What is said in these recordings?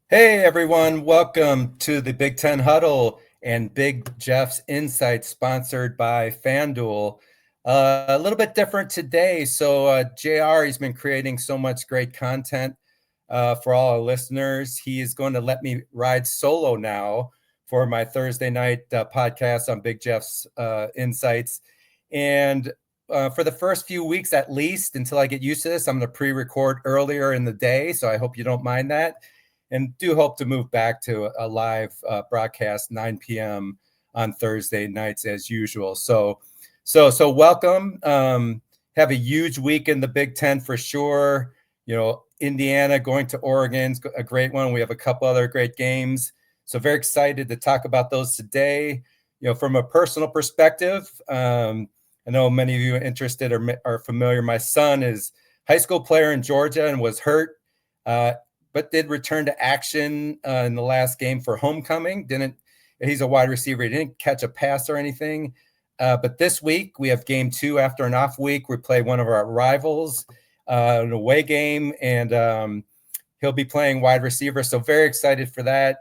Hey everyone, welcome to the Big Ten Huddle and Big Jeff's Insights sponsored by FanDuel. A little bit different today. So JR, he's been creating so much great content for all our listeners. He is going to let me ride solo now for my Thursday night podcast on Big Jeff's Insights. And for the first few weeks, at least, until I get used to this, I'm going to pre-record earlier in the day. So I hope you don't mind that, and do hope to move back to a live broadcast 9 p.m. on Thursday nights as usual. So welcome. Have a huge week in the Big Ten for sure. Indiana going to Oregon's a great one. We have a couple other great games. So very excited to talk about those today. From a personal perspective, I know many of you are interested or are familiar. My son is a high school player in Georgia and was hurt, but did return to action in the last game for homecoming. He's a wide receiver. He didn't catch a pass or anything. But this week we have game 2 after an off week. We play one of our rivals, an away game, and he'll be playing wide receiver. So very excited for that.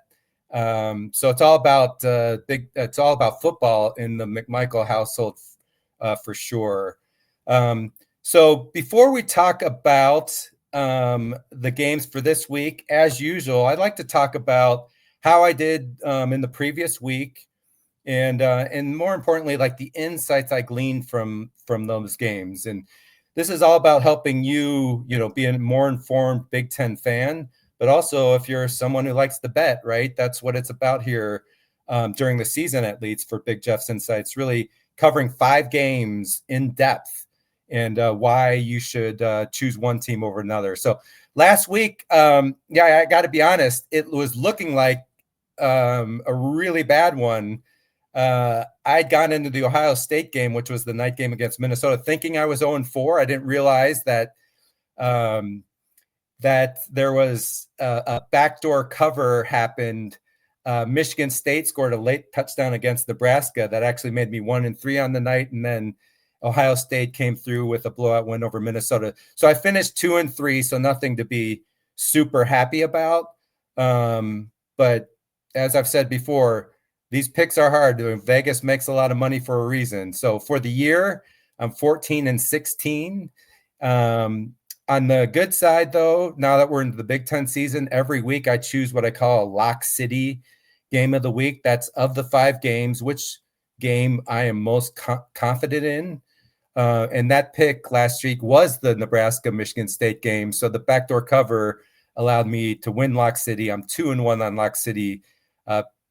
So it's all about It's all about football in the McMichael household for sure. So before we talk about the games for this week, as usual, I'd like to talk about how I did in the previous week, and more importantly, like the insights I gleaned from those games. And this is all about helping you, be a more informed Big Ten fan, but also if you're someone who likes to bet, right? That's what it's about here during the season, at least for Big Jeff's Insights, really covering 5 games in depth and why you should choose one team over another. So last week, I got to be honest, it was looking like a really bad one. I'd gone into the Ohio State game, which was the night game against Minnesota, thinking I was 0-4. I didn't realize that there was a backdoor cover happened. Michigan State scored a late touchdown against Nebraska that actually made me 1-3 on the night, and then Ohio State came through with a blowout win over Minnesota. So I finished 2-3, so nothing to be super happy about. But as I've said before, these picks are hard. Vegas makes a lot of money for a reason. So for the year, I'm 14-16. On the good side, though, now that we're into the Big Ten season, every week I choose what I call a lock city game of the week. That's of the 5 games, which game I am most confident in. And that pick last week was the Nebraska-Michigan State game. So the backdoor cover allowed me to win Lock City. I'm 2-1 on Lock City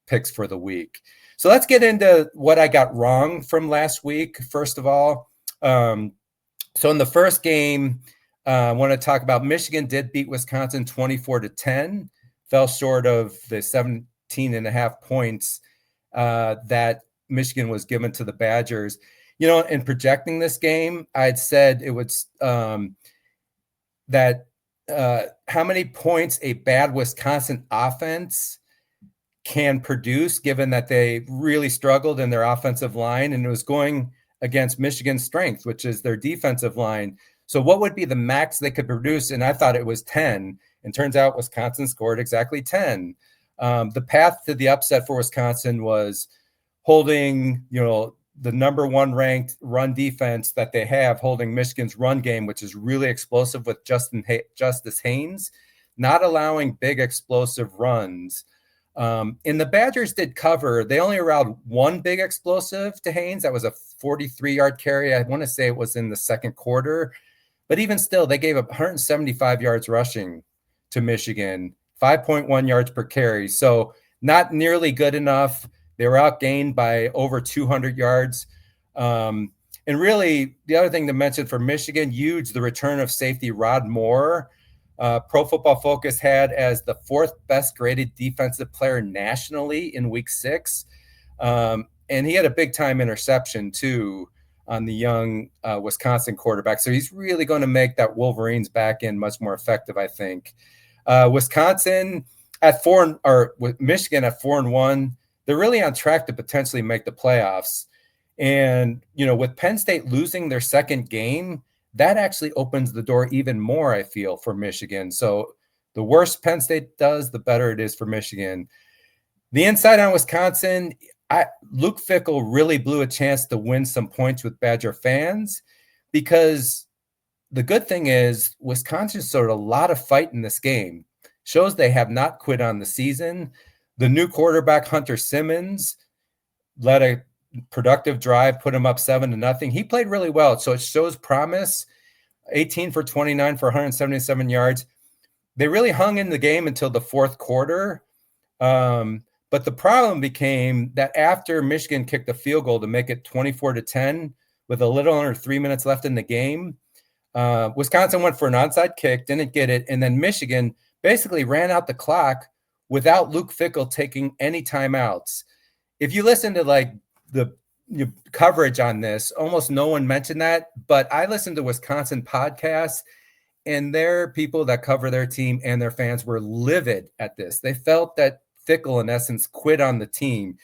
picks for the week. So let's get into what I got wrong from last week. First of all, so in the first game, I want to talk about Michigan did beat Wisconsin 24-10, fell short of the 17.5 points that Michigan was given to the Badgers. In projecting this game, I'd said it was that how many points a bad Wisconsin offense can produce, given that they really struggled in their offensive line, and it was going against Michigan's strength, which is their defensive line. So what would be the max they could produce? And I thought it was 10. And turns out Wisconsin scored exactly 10. The path to the upset for Wisconsin was holding, the number 1 ranked run defense that they have, holding Michigan's run game, which is really explosive with Justice Haynes, not allowing big explosive runs. And the Badgers did cover. They only allowed 1 big explosive to Haynes. That was a 43-yard carry. I want to say it was in the second quarter. But even still, they gave up 175 yards rushing to Michigan, 5.1 yards per carry. So not nearly good enough. They were outgained by over 200 yards. And really, the other thing to mention for Michigan, huge, the return of safety Rod Moore. Pro Football Focus had as the 4th best graded defensive player nationally in week 6. And he had a big time interception too on the young Wisconsin quarterback. So he's really going to make that Wolverines back end much more effective, I think. Wisconsin at 4, or Michigan at 4-1, they're really on track to potentially make the playoffs. And, with Penn State losing their second game, that actually opens the door even more, I feel, for Michigan. So The worse Penn State does, the better it is for Michigan. The inside on Wisconsin, Luke Fickell really blew a chance to win some points with Badger fans, because the good thing is Wisconsin showed a lot of fight in this game. Shows they have not quit on the season. The new quarterback, Hunter Simmons, led a productive drive, put him up 7-0. He played really well, so it shows promise. 18 for 29 for 177 yards. They really hung in the game until the fourth quarter. But the problem became that after Michigan kicked a field goal to make it 24-10 with a little under 3 minutes left in the game, Wisconsin went for an onside kick, didn't get it, and then Michigan basically ran out the clock without Luke Fickell taking any timeouts. If you listen to like the coverage on this, almost no one mentioned that, but I listened to Wisconsin podcasts, and their people that cover their team and their fans were livid at this. They felt that Fickell, in essence, quit on the team.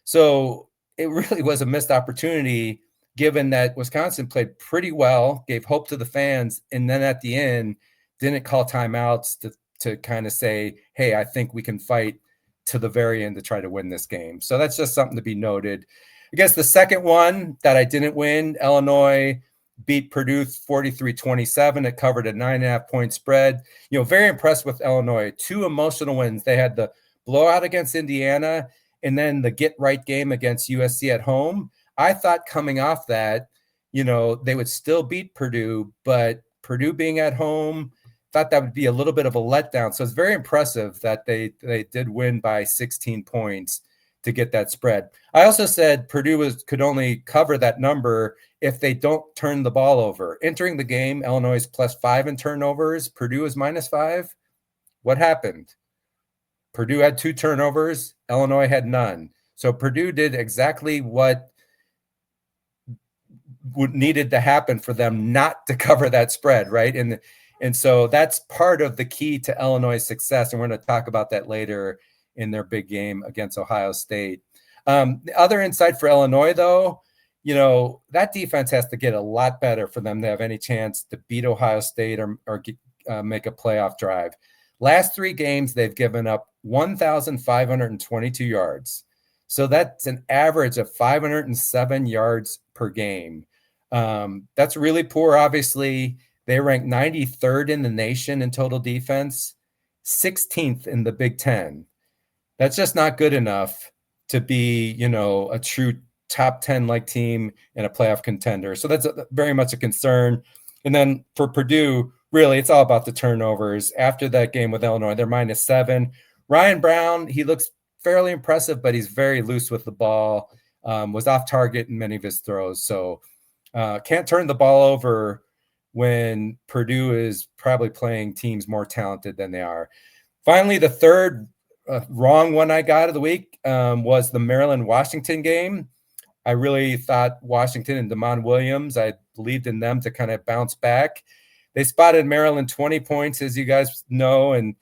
So it really was a missed opportunity, given that Wisconsin played pretty well, gave hope to the fans, and then at the end didn't call timeouts to kind of say, hey, I think we can fight to the very end to try to win this game. So that's just something to be noted. I guess the second one that I didn't win, Illinois beat Purdue 43-27. It covered a 9.5-point spread. Very impressed with Illinois. 2 emotional wins. They had the blowout against Indiana and then the get-right game against USC at home. I thought coming off that, they would still beat Purdue, but Purdue being at home, thought that would be a little bit of a letdown. So it's very impressive that they did win by 16 points to get that spread. I also said Purdue could only cover that number if they don't turn the ball over. Entering the game, Illinois is +5 in turnovers. Purdue is -5. What happened? Purdue had 2 turnovers. Illinois had none. So Purdue did exactly what needed to happen for them not to cover that spread, right? And so that's part of the key to Illinois' success, and we're going to talk about that later in their big game against Ohio State. The other insight for Illinois, though, that defense has to get a lot better for them to have any chance to beat Ohio State or make a playoff drive. Last 3 games, they've given up 1,522 yards. So that's an average of 507 yards per game. That's really poor, obviously. They rank 93rd in the nation in total defense, 16th in the Big Ten. That's just not good enough to be, a true top 10 like team and a playoff contender. So that's very much a concern. And then for Purdue, really, it's all about the turnovers. After that game with Illinois, they're -7. Ryan Brown, he looks fairly impressive, but he's very loose with the ball, was off target in many of his throws. So can't turn the ball over when Purdue is probably playing teams more talented than they are. Finally, the third wrong one I got of the week was the Maryland-Washington game. I really thought Washington and Damon Williams, I believed in them to kind of bounce back. They spotted Maryland 20 points, as you guys know, and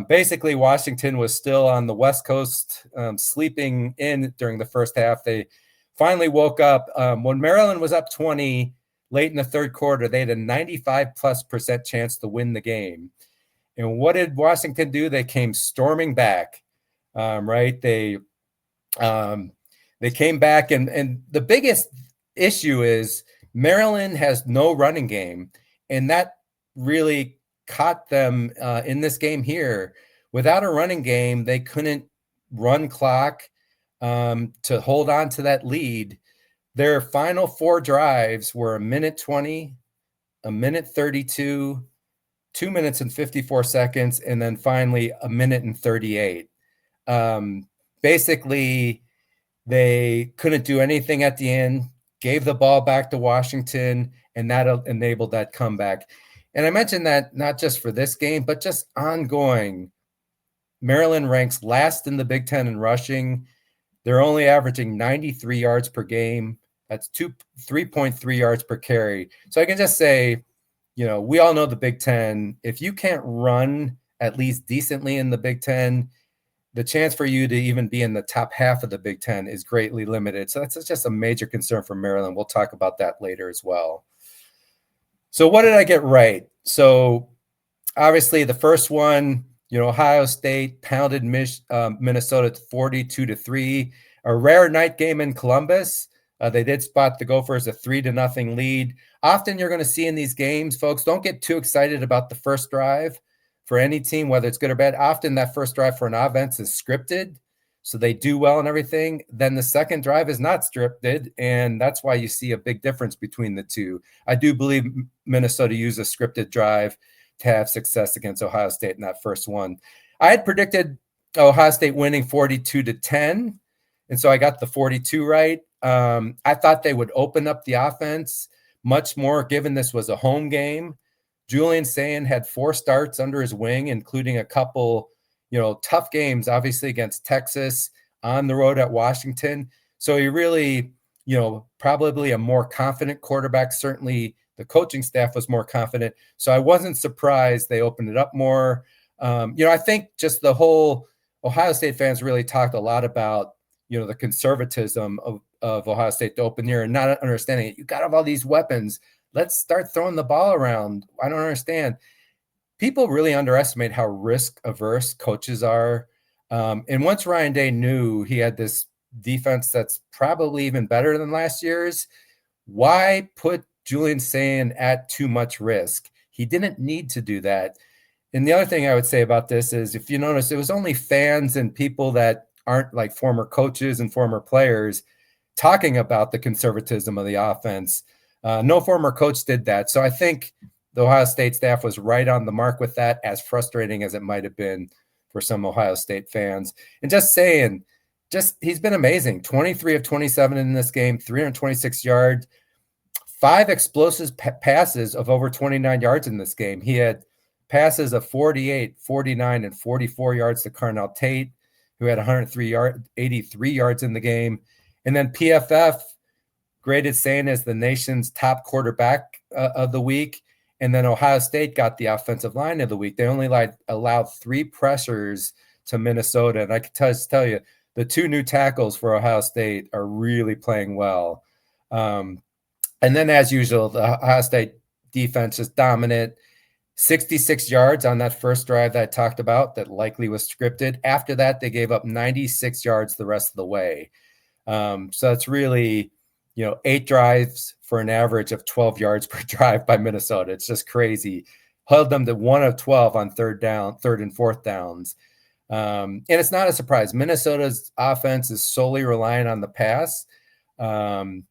basically Washington was still on the West Coast, sleeping in during the first half. They finally woke up. When Maryland was up 20 late in the third quarter, they had a 95+% chance to win the game. And what did Washington do? They came storming back, right? They came back, and the biggest issue is Maryland has no running game, and that really caught them in this game here. Without a running game, they couldn't run clock to hold on to that lead. Their final 4 drives were 1:20, 1:32, 2 minutes and 54 seconds, and then finally 1:38. Basically, they couldn't do anything at the end, gave the ball back to Washington, and that enabled that comeback. And I mentioned that not just for this game, but just ongoing. Maryland ranks last in the Big Ten in rushing. They're only averaging 93 yards per game. That's 3.3 yards per carry. So I can just say, we all know the Big Ten. If you can't run at least decently in the Big Ten, the chance for you to even be in the top half of the Big Ten is greatly limited. So that's just a major concern for Maryland. We'll talk about that later as well. So what did I get right? So obviously the first one, Ohio State pounded Minnesota 42-3. A rare night game in Columbus. They did spot the Gophers a 3-0 lead. Often you're going to see in these games, folks, don't get too excited about the first drive for any team, whether it's good or bad. Often that first drive for an offense is scripted, so they do well and everything. Then the second drive is not scripted, and that's why you see a big difference between the two. I do believe Minnesota used a scripted drive to have success against Ohio State in that first one. I had predicted Ohio State winning 42-10, and so I got the 42 right. I thought they would open up the offense much more, given this was a home game. Julian Sayin had 4 starts under his wing, including a couple, tough games, obviously against Texas, on the road at Washington. So he really, probably a more confident quarterback. Certainly the coaching staff was more confident. So I wasn't surprised they opened it up more. I think just the whole Ohio State fans really talked a lot about, the conservatism of Ohio State to open here and not understanding it. You got to have all these weapons. Let's start throwing the ball around. I don't understand. People really underestimate how risk averse coaches are. And once Ryan Day knew he had this defense that's probably even better than last year's, why put Julian Sayin at too much risk? He didn't need to do that. And the other thing I would say about this is, if you notice, it was only fans and people that aren't like former coaches and former players talking about the conservatism of the offense. No former coach did that. So I think the Ohio State staff was right on the mark with that, as frustrating as it might have been for some Ohio State fans. And just saying, he's been amazing. 23 of 27 in this game, 326 yards, 5 explosive passes of over 29 yards in this game. He had passes of 48, 49, and 44 yards to Carnell Tate, who had 83 yards in the game. And then PFF graded Sayin as the nation's top quarterback of the week. And then Ohio State got the offensive line of the week. They only allowed 3 pressures to Minnesota. And I can tell you, the 2 new tackles for Ohio State are really playing well. And then, as usual, the Ohio State defense is dominant. 66 yards on that first drive that I talked about that likely was scripted. After that, they gave up 96 yards the rest of the way. So it's really, 8 drives for an average of 12 yards per drive by Minnesota. It's just crazy. Held them to 1 of 12 on third and fourth downs. And it's not a surprise. Minnesota's offense is solely relying on the pass. And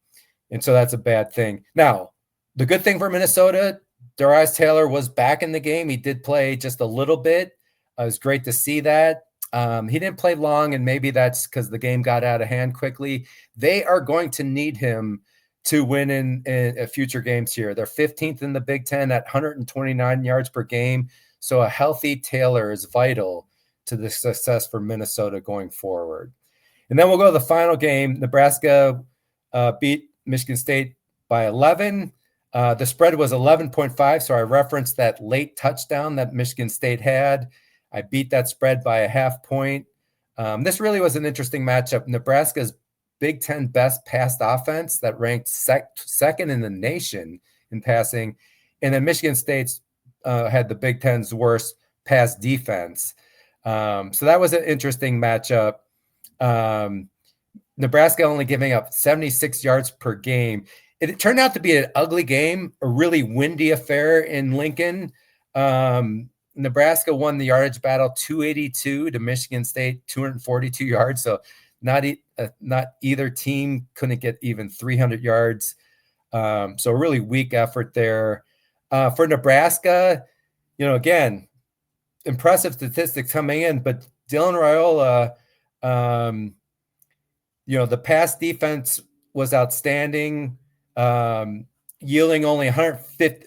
so that's a bad thing. Now, the good thing for Minnesota, Darius Taylor was back in the game. He did play just a little bit. It was great to see that. He didn't play long, and maybe that's because the game got out of hand quickly. They are going to need him to win in future games here. They're 15th in the Big Ten at 129 yards per game. So a healthy Taylor is vital to the success for Minnesota going forward. And then we'll go to the final game. Nebraska beat Michigan State by 11. The spread was 11.5, so I referenced that late touchdown that Michigan State had. I beat that spread by a half point. This really was an interesting matchup. Nebraska's Big Ten best passed offense that ranked second in the nation in passing, and then Michigan State's had the Big Ten's worst pass defense. So that was an interesting matchup. Nebraska only giving up 76 yards per game. It turned out to be an ugly game, a really windy affair in Lincoln. Nebraska won the yardage battle 282 to Michigan State 242 yards. So not either team couldn't get even 300 yards. So a really weak effort there. For Nebraska, again, impressive statistics coming in, but Dylan Raiola, the pass defense was outstanding. Yielding only 150.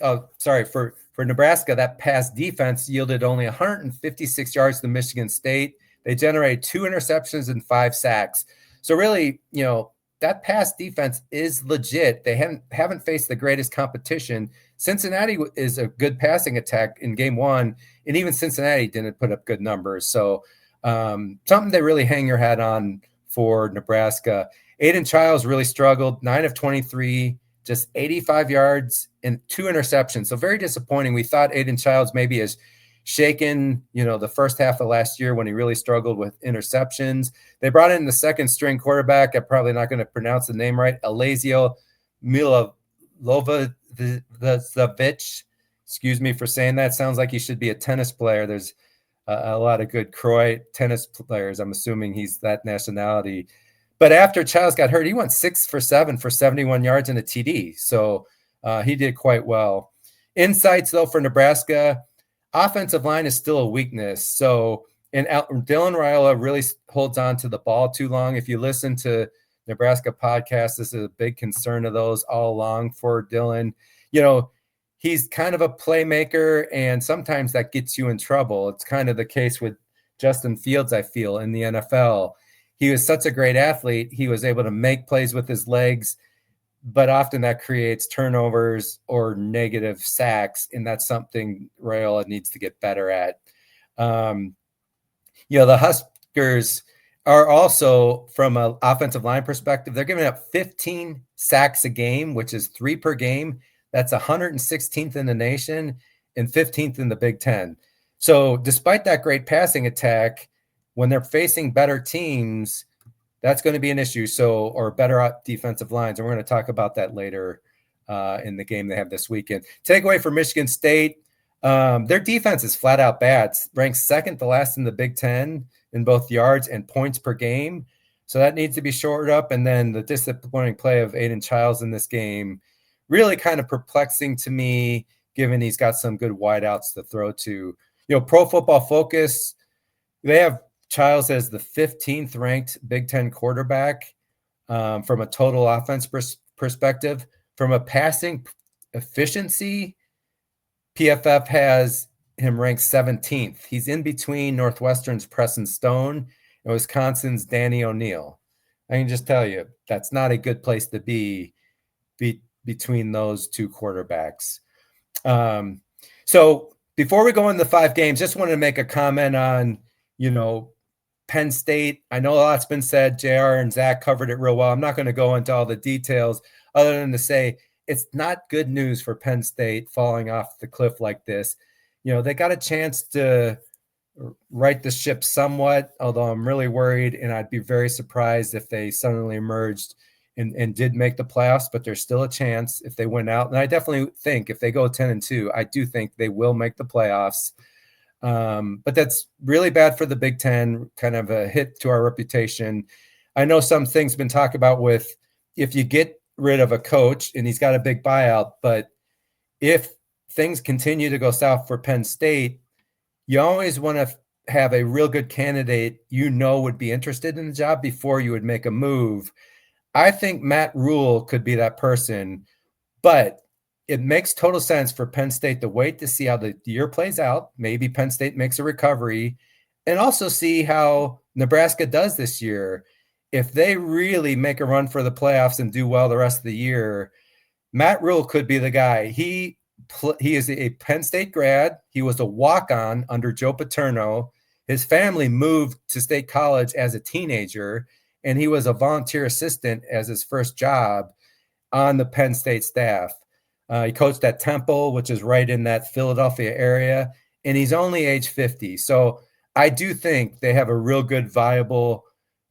For Nebraska, that pass defense yielded only 156 yards to Michigan State. They generated 2 interceptions and 5 sacks. So really, that pass defense is legit. They haven't faced the greatest competition. Cincinnati is a good passing attack in game 1, and even Cincinnati didn't put up good numbers. So something they really hang your hat on for Nebraska. Aiden Childs really struggled, 9 of 23, just 85 yards and 2 interceptions. So very disappointing. We thought Aiden Childs maybe his shaken, the first half of last year when he really struggled with interceptions. They brought in the second string quarterback. I'm probably not going to pronounce the name right. Alazio Milovovic. Excuse me for saying that. Sounds like he should be a tennis player. There's a lot of good Croy tennis players. I'm assuming he's that nationality. But after Childs got hurt, he went 6 for 7 for 71 yards and a TD. So he did quite well. Insights, though, for Nebraska, offensive line is still a weakness. So, and Dylan Raiola really holds on to the ball too long. If you listen to Nebraska podcasts, this is a big concern of those all along for Dylan. He's kind of a playmaker, and sometimes that gets you in trouble. It's kind of the case with Justin Fields, I feel, in the NFL. He was such a great athlete. He was able to make plays with his legs, but often that creates turnovers or negative sacks, and that's something Raiola needs to get better at. The Huskers are also, from an offensive line perspective, they're giving up 15 sacks a game, which is 3 per game. That's 116th in the nation and 15th in the Big Ten. So despite that great passing attack, when they're facing better teams, that's going to be an issue. Or better defensive lines. And we're going to talk about that later in the game they have this weekend. Takeaway for Michigan State. Their defense is flat out bad. Ranked second to last in the Big Ten in both yards and points per game. So that needs to be shored up. And then the disappointing play of Aiden Childs in this game, really kind of perplexing to me, given he's got some good wideouts to throw to. Pro Football Focus, they have Childs as the 15th ranked Big Ten quarterback from a total offense perspective. From a passing efficiency, PFF has him ranked 17th. He's in between Northwestern's Preston Stone and Wisconsin's Danny O'Neill. I can just tell you, that's not a good place to be between those two quarterbacks. So before we go into the 5 games, just wanted to make a comment on, Penn State. I know a lot's been said. JR and Zach covered it real well. I'm not going to go into all the details other than to say it's not good news for Penn State falling off the cliff like this. They got a chance to right the ship somewhat, although I'm really worried, and I'd be very surprised if they suddenly emerged and did make the playoffs, but there's still a chance if they win out. And I definitely think if they go 10-2, I do think they will make the playoffs. But that's really bad for the Big Ten, kind of a hit to our reputation. I know some things been talked about with if you get rid of a coach and he's got a big buyout, but if things continue to go south for Penn State, you always want to have a real good candidate would be interested in the job before you would make a move. I think Matt Rule could be that person, but it makes total sense for Penn State to wait to see how the year plays out. Maybe Penn State makes a recovery and also see how Nebraska does this year. If they really make a run for the playoffs and do well the rest of the year, Matt Rule could be the guy. He is a Penn State grad. He was a walk-on under Joe Paterno. His family moved to State College as a teenager, and he was a volunteer assistant as his first job on the Penn State staff. He coached at Temple, which is right in that Philadelphia area, and he's only age 50. So I do think they have a real good, viable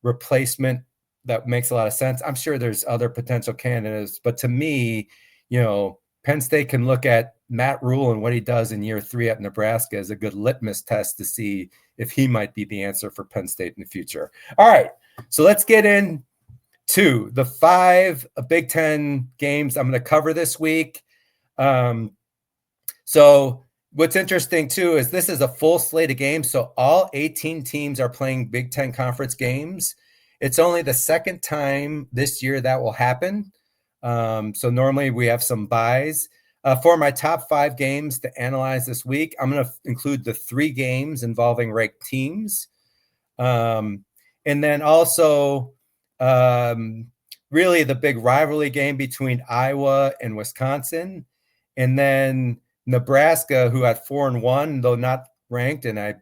replacement that makes a lot of sense. I'm sure there's other potential candidates, but to me, Penn State can look at Matt Rule and what he does in year 3 at Nebraska as a good litmus test to see if he might be the answer for Penn State in the future. All right, so let's get into the 5 Big Ten games I'm going to cover this week. So what's interesting too is this is a full slate of games. So all 18 teams are playing Big Ten conference games. It's only the second time this year that will happen. So normally we have some buys. For my top 5 games to analyze this week, I'm going to include the 3 games involving ranked teams. And then also really the big rivalry game between Iowa and Wisconsin. And then Nebraska, who at 4-1, though not ranked, and I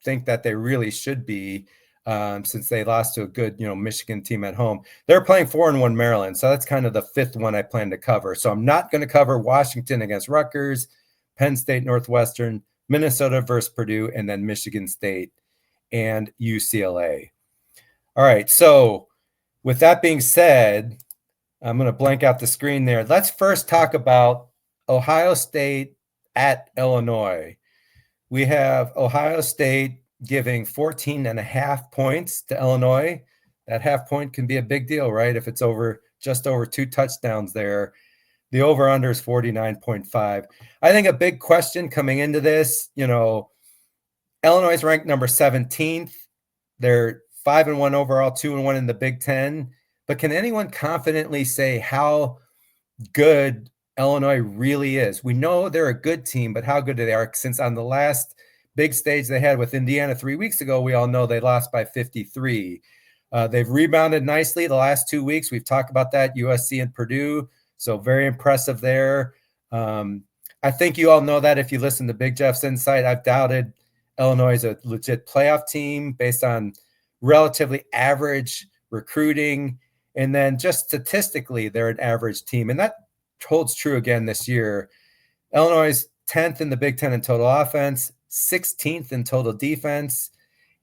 think that they really should be, since they lost to a good, Michigan team at home. They're playing 4-1 Maryland, so that's kind of the 5th one I plan to cover. So I'm not going to cover Washington against Rutgers, Penn State, Northwestern, Minnesota versus Purdue, and then Michigan State and UCLA. All right, so with that being said, I'm going to blank out the screen there. Let's first talk about Ohio State at Illinois. We have Ohio State giving 14.5 points to Illinois. That half point can be a big deal, right? If it's just over 2 touchdowns there. The over-under is 49.5. I think a big question coming into this, Illinois is ranked number 17th. They're 5-1 overall, 2-1 in the Big Ten. But can anyone confidently say how good Illinois really is? We know they're a good team, but how good they are, since on the last big stage they had with Indiana 3 weeks ago, we all know they lost by 53. They've rebounded nicely the last 2 weeks. We've talked about that, USC and Purdue. So very impressive there. I think you all know that if you listen to Big Jeff's Insight. I've doubted Illinois is a legit playoff team based on relatively average recruiting. And then just statistically, they're an average team. And that holds true again this year. Illinois is 10th in the Big Ten in total offense, 16th in total defense,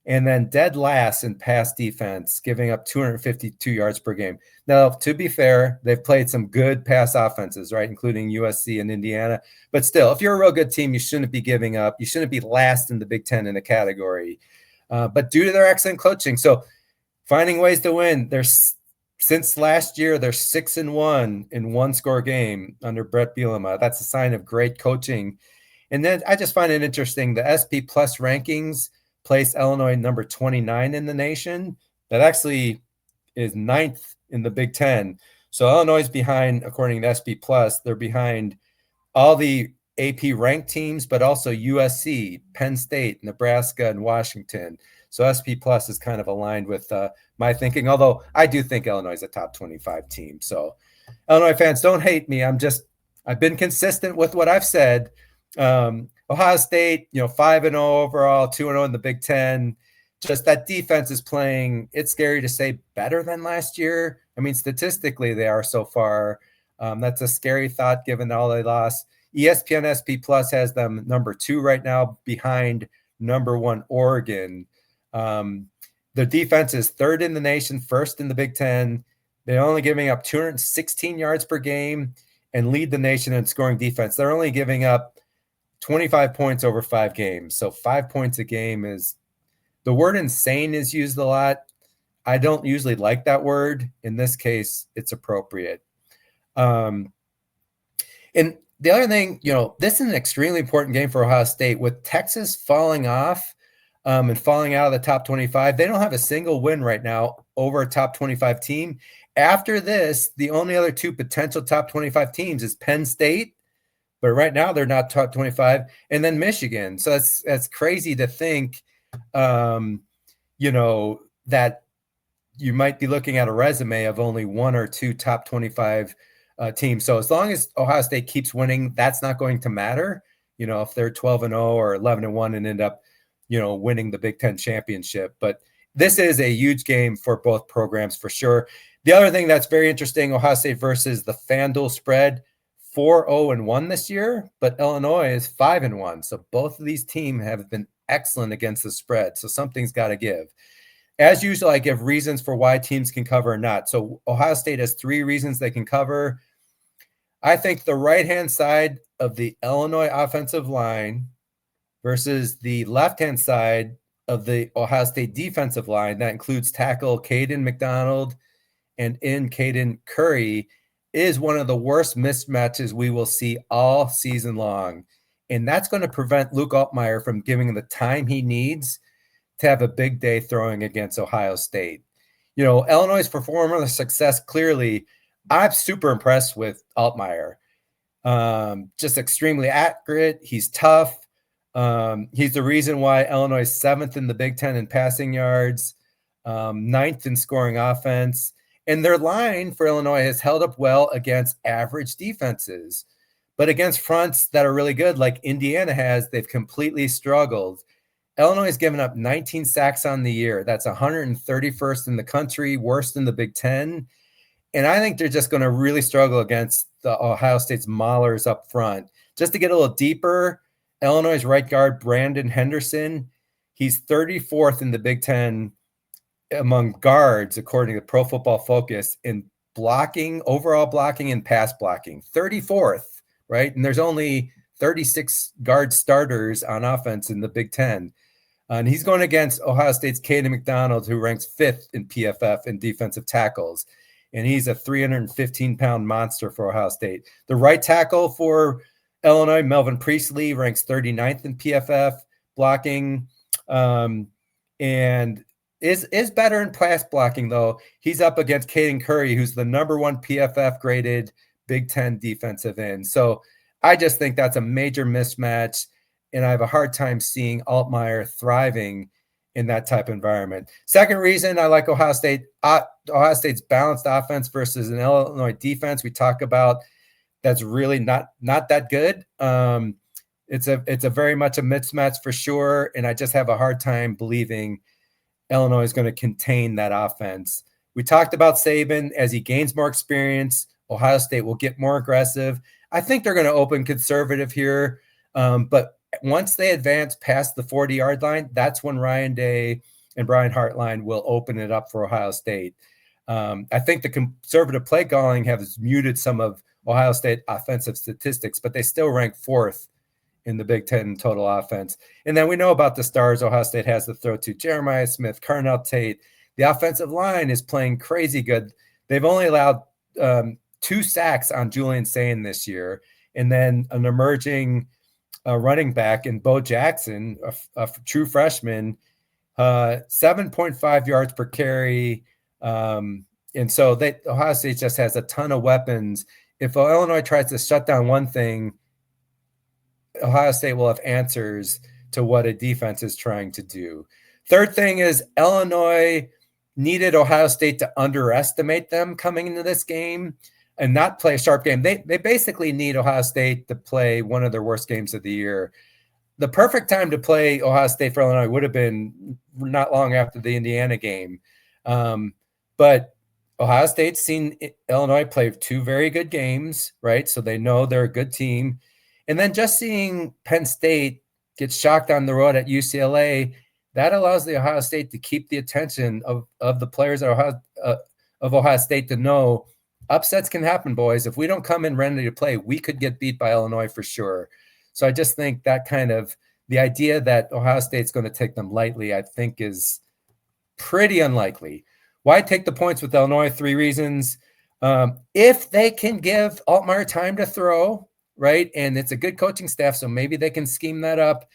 and then dead last in pass defense, giving up 252 yards per game. Now, to be fair, they've played some good pass offenses, right, including USC and Indiana. But still, if you're a real good team, you shouldn't be giving up. You shouldn't be last in the Big Ten in a category. But due to their excellent coaching, so finding ways to win, since last year, they're 6-1 in one-score game under Brett Bielema. That's a sign of great coaching. And then I just find it interesting, the SP Plus rankings place Illinois number 29 in the nation. That actually is 9th in the Big Ten. So Illinois is behind, according to SP Plus, they're behind all the AP ranked teams, but also USC, Penn State, Nebraska, and Washington. So SP Plus is kind of aligned with my thinking, although I do think Illinois is a top 25 team. So Illinois fans, don't hate me. I've been consistent with what I've said. Ohio State, 5-0 overall, 2-0 in the Big Ten. Just that defense is playing, it's scary to say, better than last year. I mean, statistically, they are so far. That's a scary thought given all they lost. ESPN SP Plus has them number 2 right now, behind number 1 Oregon. The defense is 3rd in the nation, 1st in the Big Ten. They're only giving up 216 yards per game and lead the nation in scoring defense. They're only giving up 25 points over 5 games. So 5 points a game is, the word insane is used a lot. I don't usually like that word. In this case, it's appropriate. And the other thing, this is an extremely important game for Ohio State. With Texas falling off and falling out of the top 25, they don't have a single win right now over a top 25 team. After this, the only other 2 potential top 25 teams is Penn State, but right now they're not top 25, and then Michigan. So that's crazy to think, that you might be looking at a resume of only 1 or 2 top 25 teams. So as long as Ohio State keeps winning, that's not going to matter. If they're 12-0 or 11-1 and end up, winning the Big Ten championship. But this is a huge game for both programs for sure. The other thing that's very interesting, Ohio State versus the FanDuel spread, 4-0-1 this year, but Illinois is 5-1. So both of these teams have been excellent against the spread. So something's got to give. As usual, I give reasons for why teams can cover or not. So Ohio State has 3 reasons they can cover. I think the right-hand side of the Illinois offensive line versus the left-hand side of the Ohio State defensive line, that includes tackle Caden McDonald and in Caden Curry, is one of the worst mismatches we will see all season long. And that's going to prevent Luke Altmaier from giving the time he needs to have a big day throwing against Ohio State. Illinois' performance success, clearly, I'm super impressed with Altmaier. Just extremely accurate. He's tough. He's the reason why Illinois is 7th in the Big Ten in passing yards, 9th in scoring offense. And their line for Illinois has held up well against average defenses. But against fronts that are really good, like Indiana has, they've completely struggled. Illinois has given up 19 sacks on the year. That's 131st in the country, worst in the Big Ten. And I think they're just going to really struggle against the Ohio State's maulers up front. Just to get a little deeper, Illinois' right guard, Brandon Henderson, he's 34th in the Big Ten among guards, according to Pro Football Focus, in blocking, overall blocking and pass blocking. 34th, right? And there's only 36 guard starters on offense in the Big Ten. And he's going against Ohio State's Caden McDonald, who ranks 5th in PFF in defensive tackles. And he's a 315-pound monster for Ohio State. The right tackle for Illinois, Melvin Priestley, ranks 39th in PFF blocking, and is better in pass blocking, though. He's up against Caden Curry, who's the #1 PFF graded Big Ten defensive end. So I just think that's a major mismatch, and I have a hard time seeing Altmaier thriving in that type of environment. Second reason I like Ohio State, Ohio State's balanced offense versus an Illinois defense we talk about that's really not that good. It's a very much a mismatch for sure, and I just have a hard time believing Illinois is going to contain that offense. We talked about Saban. As he gains more experience, Ohio State will get more aggressive. I think they're going to open conservative here, but once they advance past the 40-yard line, that's when Ryan Day and Brian Hartline will open it up for Ohio State. I think the conservative play calling has muted some of Ohio State offensive statistics, but they still rank 4th in the Big Ten total offense. And then we know about the stars Ohio State has to throw to: Jeremiah Smith, Carnell Tate. The offensive line is playing crazy good. They've only allowed 2 sacks on Julian Sayin this year, and then an emerging running back in Bo Jackson, a true freshman, 7.5 yards per carry. And so Ohio State just has a ton of weapons. If Illinois tries to shut down one thing, Ohio State will have answers to what a defense is trying to do. Third thing is Illinois needed Ohio State to underestimate them coming into this game and not play a sharp game. They basically need Ohio State to play one of their worst games of the year. The perfect time to play Ohio State for Illinois would have been not long after the Indiana game. But Ohio State's seen Illinois play 2 very good games, right? So they know they're a good team. And then just seeing Penn State get shocked on the road at UCLA, that allows the Ohio State to keep the attention of the players of Ohio State to know upsets can happen, boys. If we don't come in ready to play, we could get beat by Illinois for sure. So I just think that kind of the idea that Ohio State's going to take them lightly, I think, is pretty unlikely. Why take the points with Illinois? 3 reasons. If they can give Altmaier time to throw, right? And it's a good coaching staff, so maybe they can scheme that up.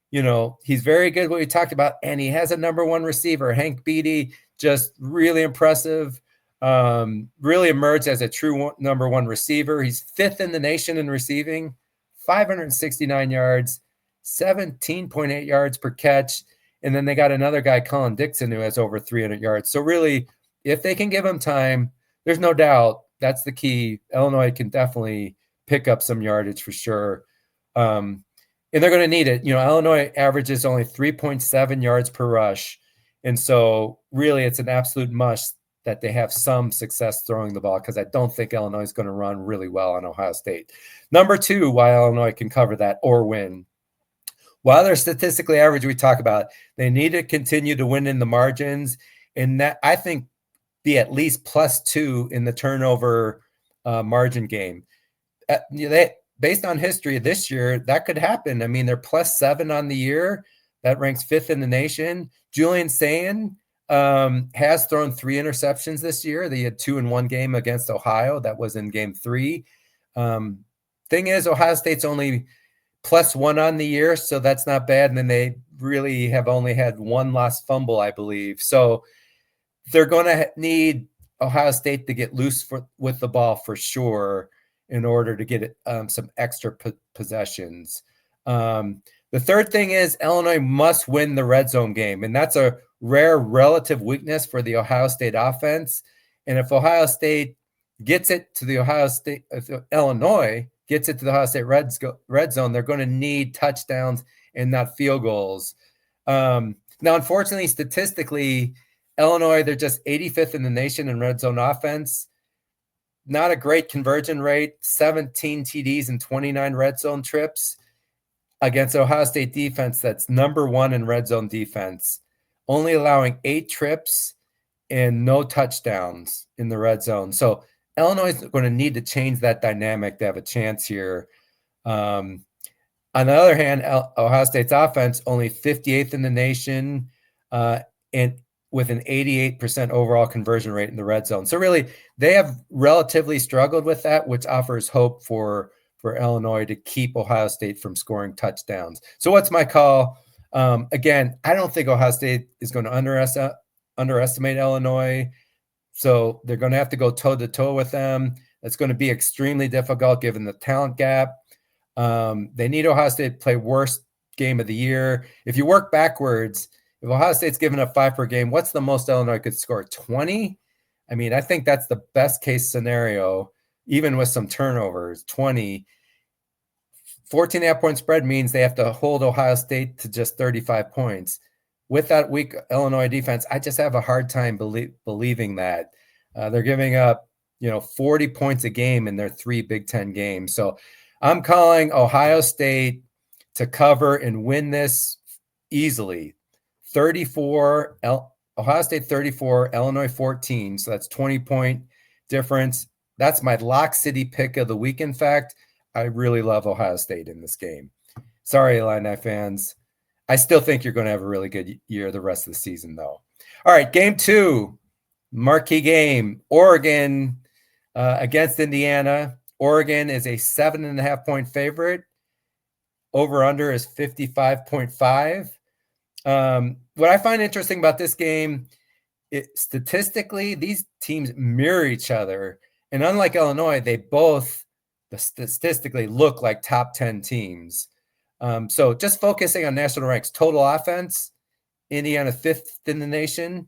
You know, he's very good, what we talked about, and he has a #1 receiver, Hank Beatty, just really impressive. Really emerged as a true #1 receiver. He's 5th in the nation in receiving, 569 yards, 17.8 yards per catch. And then they got another guy, Colin Dixon, who has over 300 yards. So really, if they can give him time, there's no doubt that's the key. Illinois can definitely pick up some yardage for sure. And they're going to need it. You know, Illinois averages only 3.7 yards per rush. And so really it's an absolute must that they have some success throwing the ball, because I don't think Illinois is going to run really well on Ohio State. Number 2, why Illinois can cover that or win. While they're statistically average, we talk about, they need to continue to win in the margins, and that I think be at least +2 in the turnover margin game. Based on history this year, that could happen. I mean, they're +7 on the year. That ranks 5th in the nation. Julian Sayin has thrown 3 interceptions this year. They had 2 in one game against Ohio. That was in game 3. Thing is, Ohio State's only +1 on the year, so that's not bad. And then they really have only had 1 lost fumble, I believe. So they're going to need Ohio State to get loose with the ball for sure in order to get some extra possessions. The third thing is Illinois must win the red zone game, and that's a rare relative weakness for the Ohio State offense. And if Ohio State gets it to the if Illinois gets it to the Ohio State red zone, they're going to need touchdowns and not field goals. Now, unfortunately, statistically, Illinois, they're just 85th in the nation in red zone offense. Not a great conversion rate, 17 TDs and 29 red zone trips. against Ohio State defense that's number 1 in red zone defense, only allowing 8 trips and no touchdowns in the red zone. So Illinois is going to need to change that dynamic to have a chance here. On the other hand, Ohio State's offense only 58th in the nation, and with an 88% overall conversion rate in the red zone. So really, they have relatively struggled with that, which offers hope for Illinois to keep Ohio State from scoring touchdowns. So what's my call? Again, I don't think Ohio State is going to underestimate Illinois. So they're going to have to go toe-to-toe with them. It's going to be extremely difficult given the talent gap. They need Ohio State to play worst game of the year. If you work backwards, if Ohio State's giving up 5 per game, what's the most Illinois could score? 20? I mean, I think that's the best case scenario, even with some turnovers. 20. 14.5-point spread means they have to hold Ohio State to just 35 points. With that weak Illinois defense, I just have a hard time believing that. They're giving up, 40 points a game in their 3 Big Ten games. So I'm calling Ohio State to cover and win this easily. 34, Ohio State 34, Illinois 14. So that's 20-point difference. That's my Lock City pick of the week. In fact, I really love Ohio State in this game. Sorry, Illini fans. I still think you're going to have a really good year the rest of the season, though. All right, game 2, marquee game. Oregon against Indiana. Oregon is a 7.5-point favorite. Over-under is 55.5. What I find interesting about this game, statistically, these teams mirror each other. And unlike Illinois, they both statistically look like top 10 teams. So just focusing on national ranks, total offense, Indiana 5th in the nation,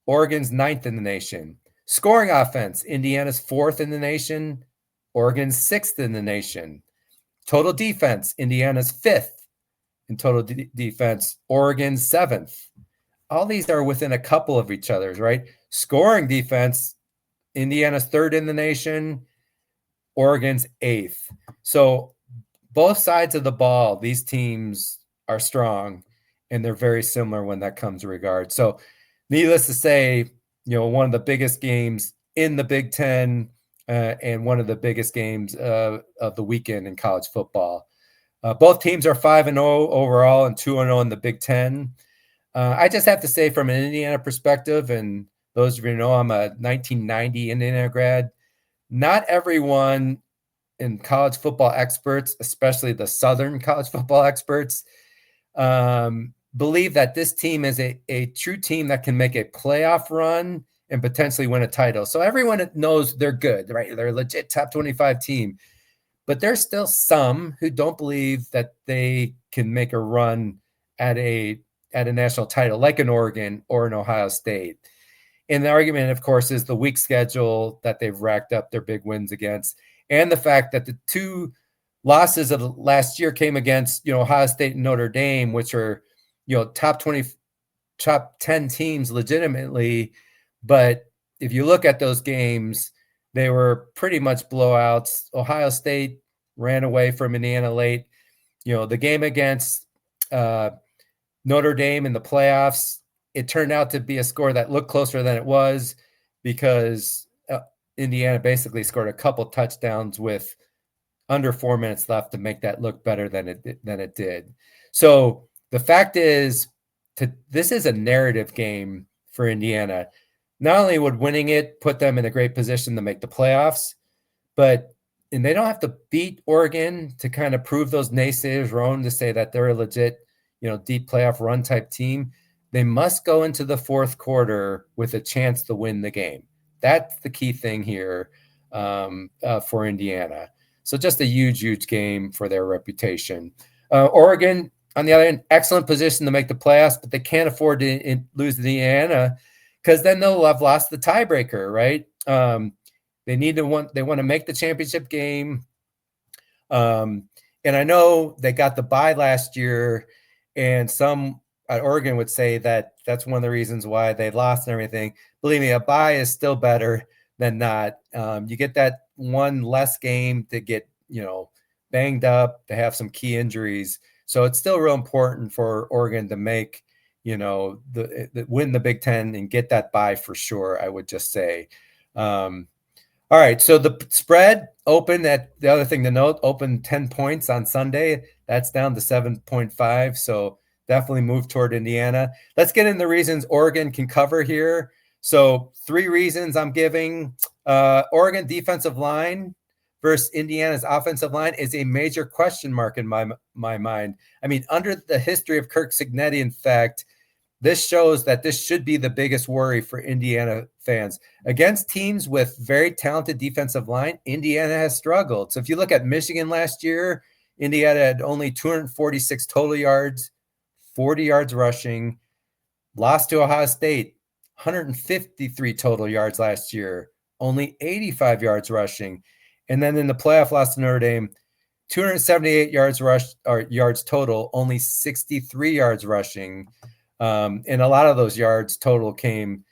Oregon's 9th in the nation. Scoring offense, Indiana's 4th in the nation, Oregon's 6th in the nation. Total defense, Indiana's 5th in total defense, Oregon's 7th. All these are within a couple of each other's, right? Scoring defense, Indiana's 3rd in the nation, Oregon's 8th. So both sides of the ball, these teams are strong, and they're very similar when that comes to regard. So needless to say, one of the biggest games in the Big Ten and one of the biggest games of the weekend in college football. Both teams are 5-0 overall and 2-0 in the Big Ten. I just have to say, from an Indiana perspective, and those of you who know, I'm a 1990 Indiana grad. Not everyone in college football experts, especially the Southern college football experts, believe that this team is a true team that can make a playoff run and potentially win a title. So everyone knows they're good, right? They're a legit top 25 team. But there's still some who don't believe that they can make a run at a national title, like an Oregon or an Ohio State. And the argument, of course, is the weak schedule that they've racked up their big wins against, and the fact that the 2 losses of the last year came against, Ohio State and Notre Dame, which are, top 10 teams legitimately. But if you look at those games, they were pretty much blowouts. Ohio State ran away from Indiana late. The game against Notre Dame in the playoffs, it turned out to be a score that looked closer than it was because Indiana basically scored a couple touchdowns with under 4 minutes left to make that look better than it did. So the fact is, this is a narrative game for Indiana. Not only would winning it put them in a great position to make the playoffs, and they don't have to beat Oregon to kind of prove those naysayers wrong, to say that they're a legit, deep playoff run type team. They must go into the 4th quarter with a chance to win the game. That's the key thing here for Indiana. So just a huge, huge game for their reputation. Oregon, on the other hand, excellent position to make the playoffs, but they can't afford to lose to Indiana, because then they'll have lost the tiebreaker, right? They want to make the championship game. And I know they got the bye last year, and some at Oregon would say that that's one of the reasons why they lost and everything. Believe me, a bye is still better than not. You get that one less game to get, banged up. They have some key injuries. So it's still real important for Oregon to make, win the Big Ten and get that bye for sure, I would just say. All right, so the spread opened at, the other thing to note, opened 10 points on Sunday. That's down to 7.5, so definitely move toward Indiana. Let's get into the reasons Oregon can cover here. So 3 reasons I'm giving. Oregon defensive line versus Indiana's offensive line is a major question mark in my mind. I mean, under the history of Kirk Cignetti, in fact, this shows that this should be the biggest worry for Indiana fans. Against teams with very talented defensive line, Indiana has struggled. So if you look at Michigan last year, Indiana had only 246 total yards, 40 yards rushing. Lost to Ohio State, 153 total yards last year, only 85 yards rushing. And then in the playoff loss to Notre Dame, 278 yards rushed, or yards total, only 63 yards rushing. And a lot of those yards total came,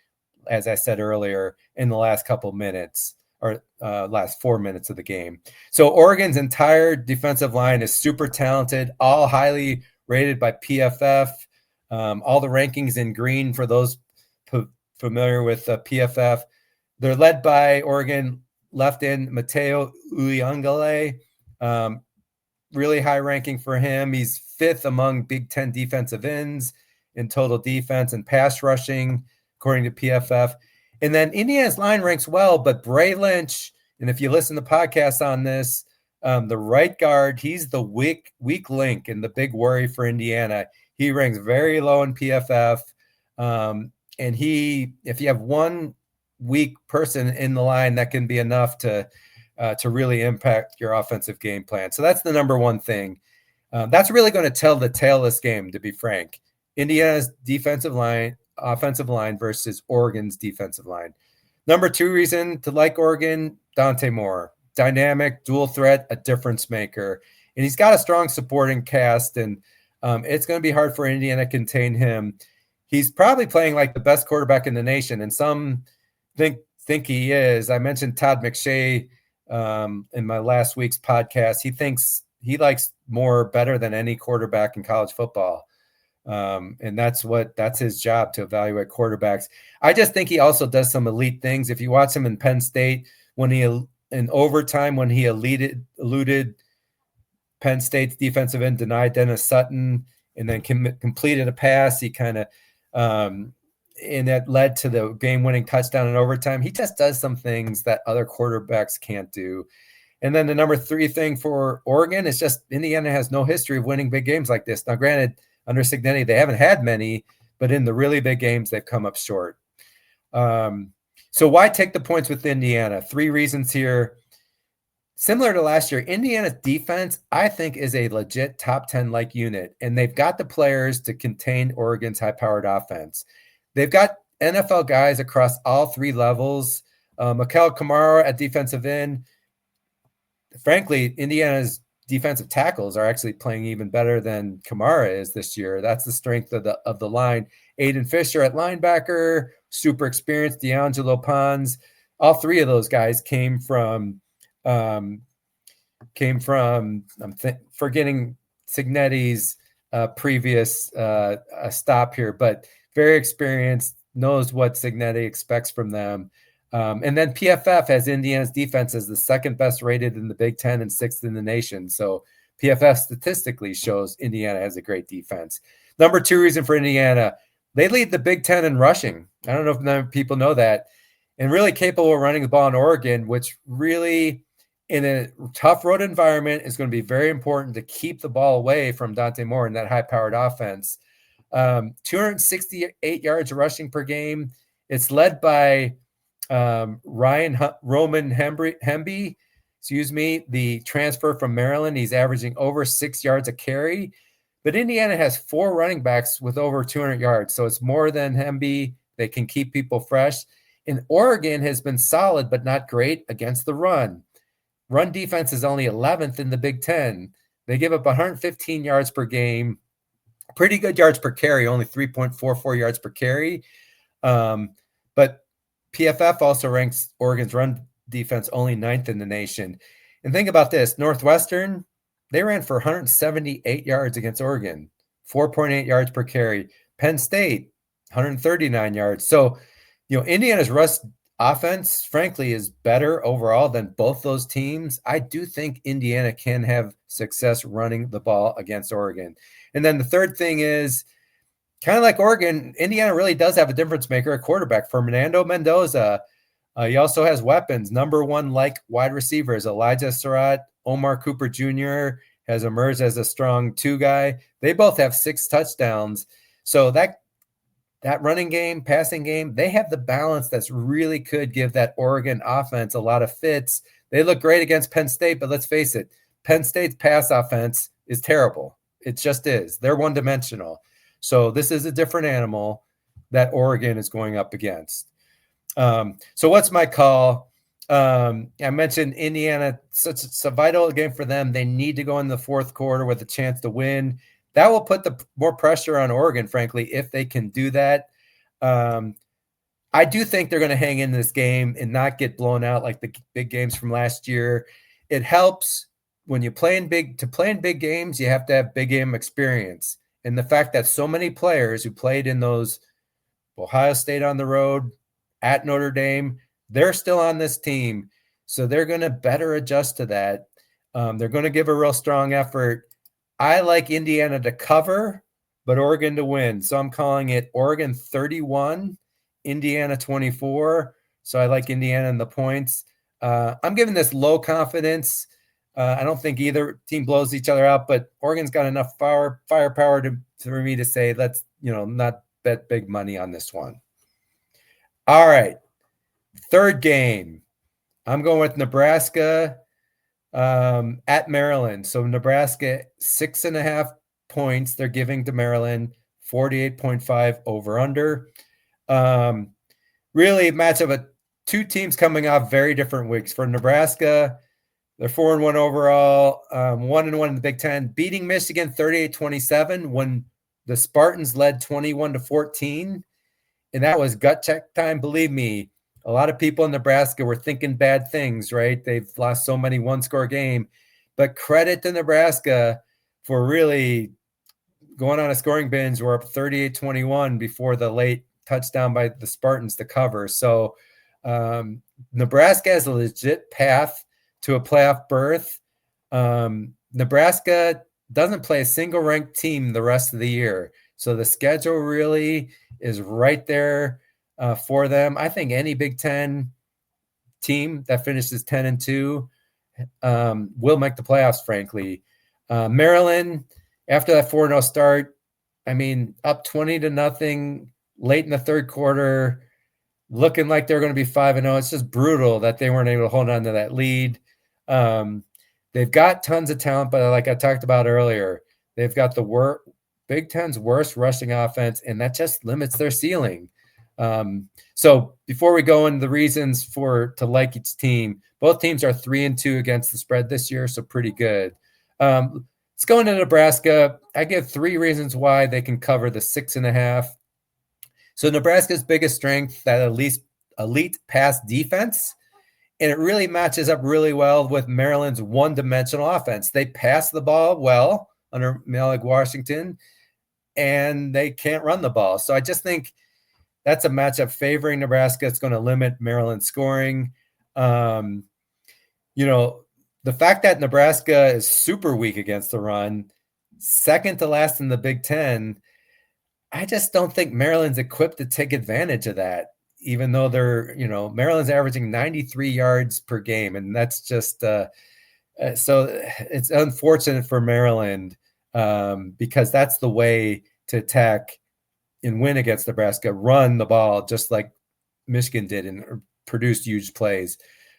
as I said earlier, in the last couple minutes, or last 4 minutes of the game. So Oregon's entire defensive line is super talented, all highly rated by PFF. All the rankings in green for those familiar with PFF. They're led by Oregon left end Mateo Uyangale. Really high ranking for him. He's 5th among Big Ten defensive ends in total defense and pass rushing, according to PFF. And then Indiana's line ranks well, but Bray Lynch, and if you listen to podcasts on this, the right guard, he's the weak link and the big worry for Indiana. He ranks very low in PFF. And if you have one weak person in the line, that can be enough to really impact your offensive game plan. So that's the number one thing. That's really going to tell the tale of this game, to be frank. Indiana's offensive line versus Oregon's defensive line. Number 2 reason to like Oregon, Dante Moore. Dynamic, dual threat, a difference maker. And he's got a strong supporting cast, and it's going to be hard for Indiana to contain him. He's probably playing like the best quarterback in the nation, and some think he is. I mentioned Todd McShay in my last week's podcast. He thinks he likes Moore better than any quarterback in college football. And that's his job, to evaluate quarterbacks. I just think he also does some elite things. If you watch him in Penn State, in overtime, when he eluded Penn State's defensive end, denied Dennis Sutton, and then completed a pass, he kind of and that led to the game-winning touchdown in overtime. He just does some things that other quarterbacks can't do. And then the number 3 thing for Oregon is just Indiana has no history of winning big games like this. Now, granted, under Cignetti, they haven't had many, but in the really big games, they've come up short. So why take the points with Indiana? 3 reasons here. Similar to last year, Indiana's defense, I think, is a legit top 10-like unit, and they've got the players to contain Oregon's high-powered offense. They've got NFL guys across all 3 levels. Mikel Kamara at defensive end. Frankly, Indiana's defensive tackles are actually playing even better than Kamara is this year. That's the strength of the line. Aiden Fisher at linebacker, super experienced. D'Angelo Pons. All 3 of those guys came from forgetting Cignetti's previous stop here, but very experienced, knows what Cignetti expects from them. And then PFF has Indiana's defense as the 2nd best rated in the Big Ten and 6th in the nation. So PFF statistically shows Indiana has a great defense. Number 2 reason for Indiana, they lead the Big Ten in rushing. I don't know if many people know that. And really capable of running the ball in Oregon, which really, in a tough road environment, is going to be very important to keep the ball away from Dante Moore in that high-powered offense. 268 yards rushing per game. It's led by Roman Hemby, the transfer from Maryland. He's averaging over 6 yards a carry. But Indiana has 4 running backs with over 200 yards, so it's more than Hemby. They can keep people fresh. And Oregon has been solid but not great against the run. Run defense is only 11th in the Big Ten. They give up 115 yards per game. Pretty good yards per carry, only 3.44 yards per carry. But PFF also ranks Oregon's run defense only 9th in the nation. And think about this. Northwestern, they ran for 178 yards against Oregon, 4.8 yards per carry. Penn State, 139 yards. So, Indiana's rush offense, frankly, is better overall than both those teams. I do think Indiana can have success running the ball against Oregon. And then the third thing is, kind of like Oregon, Indiana really does have a difference maker, a quarterback. Fernando Mendoza, he also has weapons. Number one, like wide receivers, Elijah Surratt, Omar Cooper Jr. has emerged as a strong two guy. They both have 6 touchdowns. So that running game, passing game, they have the balance that's really could give that Oregon offense a lot of fits. They look great against Penn State, but let's face it, Penn State's pass offense is terrible. It just is. They're one-dimensional. So this is a different animal that Oregon is going up against. So what's my call? I mentioned Indiana, it's a vital game for them. They need to go in the fourth quarter with a chance to win. That will put the more pressure on Oregon, frankly, if they can do that. I do think they're going to hang in this game and not get blown out like the big games from last year. It helps when you play in big games, you have to have big game experience. And the fact that so many players who played in those Ohio State on the road, at Notre Dame, they're still on this team. So they're going to better adjust to that. They're going to give a real strong effort. I like Indiana to cover, but Oregon to win. So I'm calling it Oregon 31, Indiana 24. So I like Indiana in the points. I'm giving this low confidence. I don't think either team blows each other out, but Oregon's got enough firepower for me to say let's not bet big money on this one. All right, third game. I'm going with Nebraska at Maryland. So Nebraska 6.5 points they're giving to Maryland, 48.5 over under. Really a matchup of two teams coming off very different weeks. For Nebraska, they're 4-1 overall, 1-1 in the Big Ten, beating Michigan 38-27 when the Spartans led 21-14. And that was gut check time. Believe me, a lot of people in Nebraska were thinking bad things, right? They've lost so many one-score games. But credit to Nebraska for really going on a scoring binge. We're up 38-21 before the late touchdown by the Spartans to cover. So Nebraska has a legit path to a playoff berth. Nebraska doesn't play a single ranked team the rest of the year. So the schedule really is right there for them. I think any Big Ten team that finishes 10-2 will make the playoffs, frankly. Maryland, after that 4-0 start, up 20-0 late in the third quarter, looking like they're going to be 5-0. It's just brutal that they weren't able to hold on to that lead. They've got tons of talent, but like I talked about earlier, they've got the Big Ten's worst rushing offense, and that just limits their ceiling. So before we go into the reasons to like each team, both teams are 3-2 against the spread this year, so pretty good. Let's go into Nebraska. I give 3 reasons why they can cover the 6.5. So Nebraska's biggest strength, that elite pass defense, and it really matches up really well with Maryland's one-dimensional offense. They pass the ball well under Malik Washington, and they can't run the ball. So I just think that's a matchup favoring Nebraska. It's going to limit Maryland's scoring. The fact that Nebraska is super weak against the run, second to last in the Big Ten, I just don't think Maryland's equipped to take advantage of that, even though Maryland's averaging 93 yards per game. And that's just so it's unfortunate for Maryland because that's the way to attack and win against Nebraska, run the ball just like Michigan did and produced huge plays.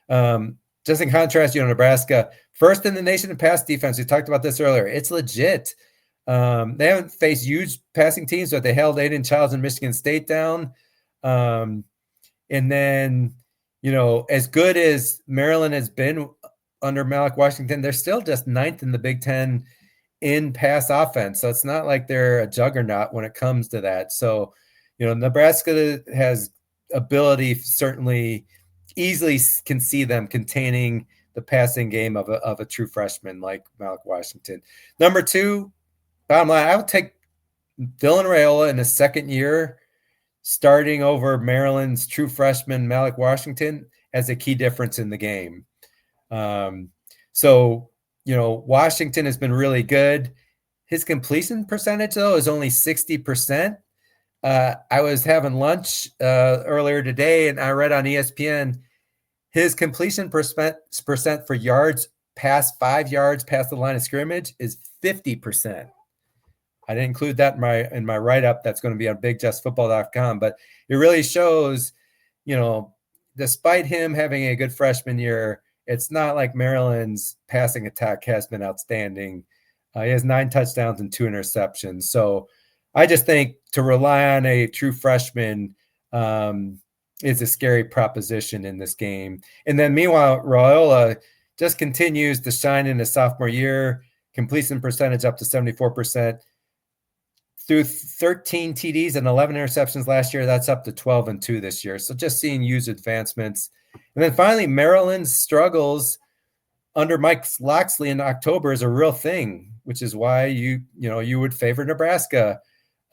Just in contrast, Nebraska, first in the nation in pass defense. We talked about this earlier. It's legit. They haven't faced huge passing teams, but they held Aiden Childs and Michigan State down. And then, as good as Maryland has been under Malik Washington, they're still just 9th in the Big Ten in pass offense. So it's not like they're a juggernaut when it comes to that. So, Nebraska has ability, certainly easily can see them containing the passing game of a true freshman like Malik Washington. Number 2, bottom line, I would take Dylan Raiola in his second year starting over Maryland's true freshman Malik Washington as a key difference in the game. So, Washington has been really good. His completion percentage, though, is only 60%. I was having lunch earlier today, and I read on ESPN his completion percent for yards past 5 yards past the line of scrimmage is 50%. I didn't include that in my write-up that's going to be on bigjustfootball.com, but it really shows, despite him having a good freshman year, it's not like Maryland's passing attack has been outstanding. He has 9 touchdowns and 2 interceptions. So I just think to rely on a true freshman is a scary proposition in this game. And then meanwhile, Raiola just continues to shine in his sophomore year, completion percentage up to 74%. Through 13 TDs and 11 interceptions last year, that's up to 12-2 this year. So just seeing huge advancements. And then finally, Maryland's struggles under Mike Locksley in October is a real thing, which is why you would favor Nebraska.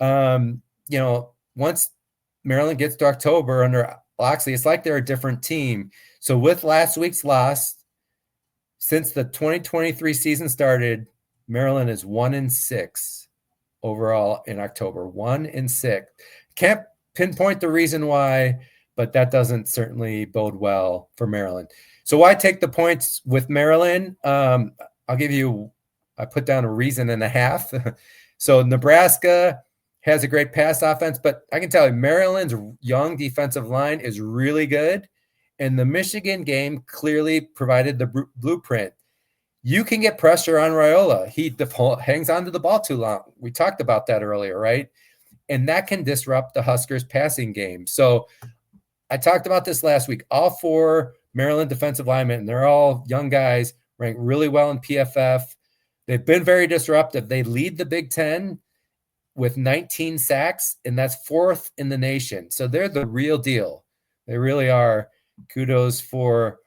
Once Maryland gets to October under Locksley, it's like they're a different team. So with last week's loss, since the 2023 season started, Maryland is 1-6 overall in October. 1-6. Can't pinpoint the reason why, but that doesn't certainly bode well for Maryland. So why take the points with Maryland? I put down a reason and a half. So Nebraska has a great pass offense, but I can tell you Maryland's young defensive line is really good. And the Michigan game clearly provided the blueprint. You can get pressure on Raiola. He hangs on to the ball too long. We talked about that earlier, right? And that can disrupt the Huskers' passing game. So I talked about this last week. All 4 Maryland defensive linemen, and they're all young guys, ranked really well in PFF. They've been very disruptive. They lead the Big Ten with 19 sacks, and that's 4th in the nation. So they're the real deal. They really are. Kudos for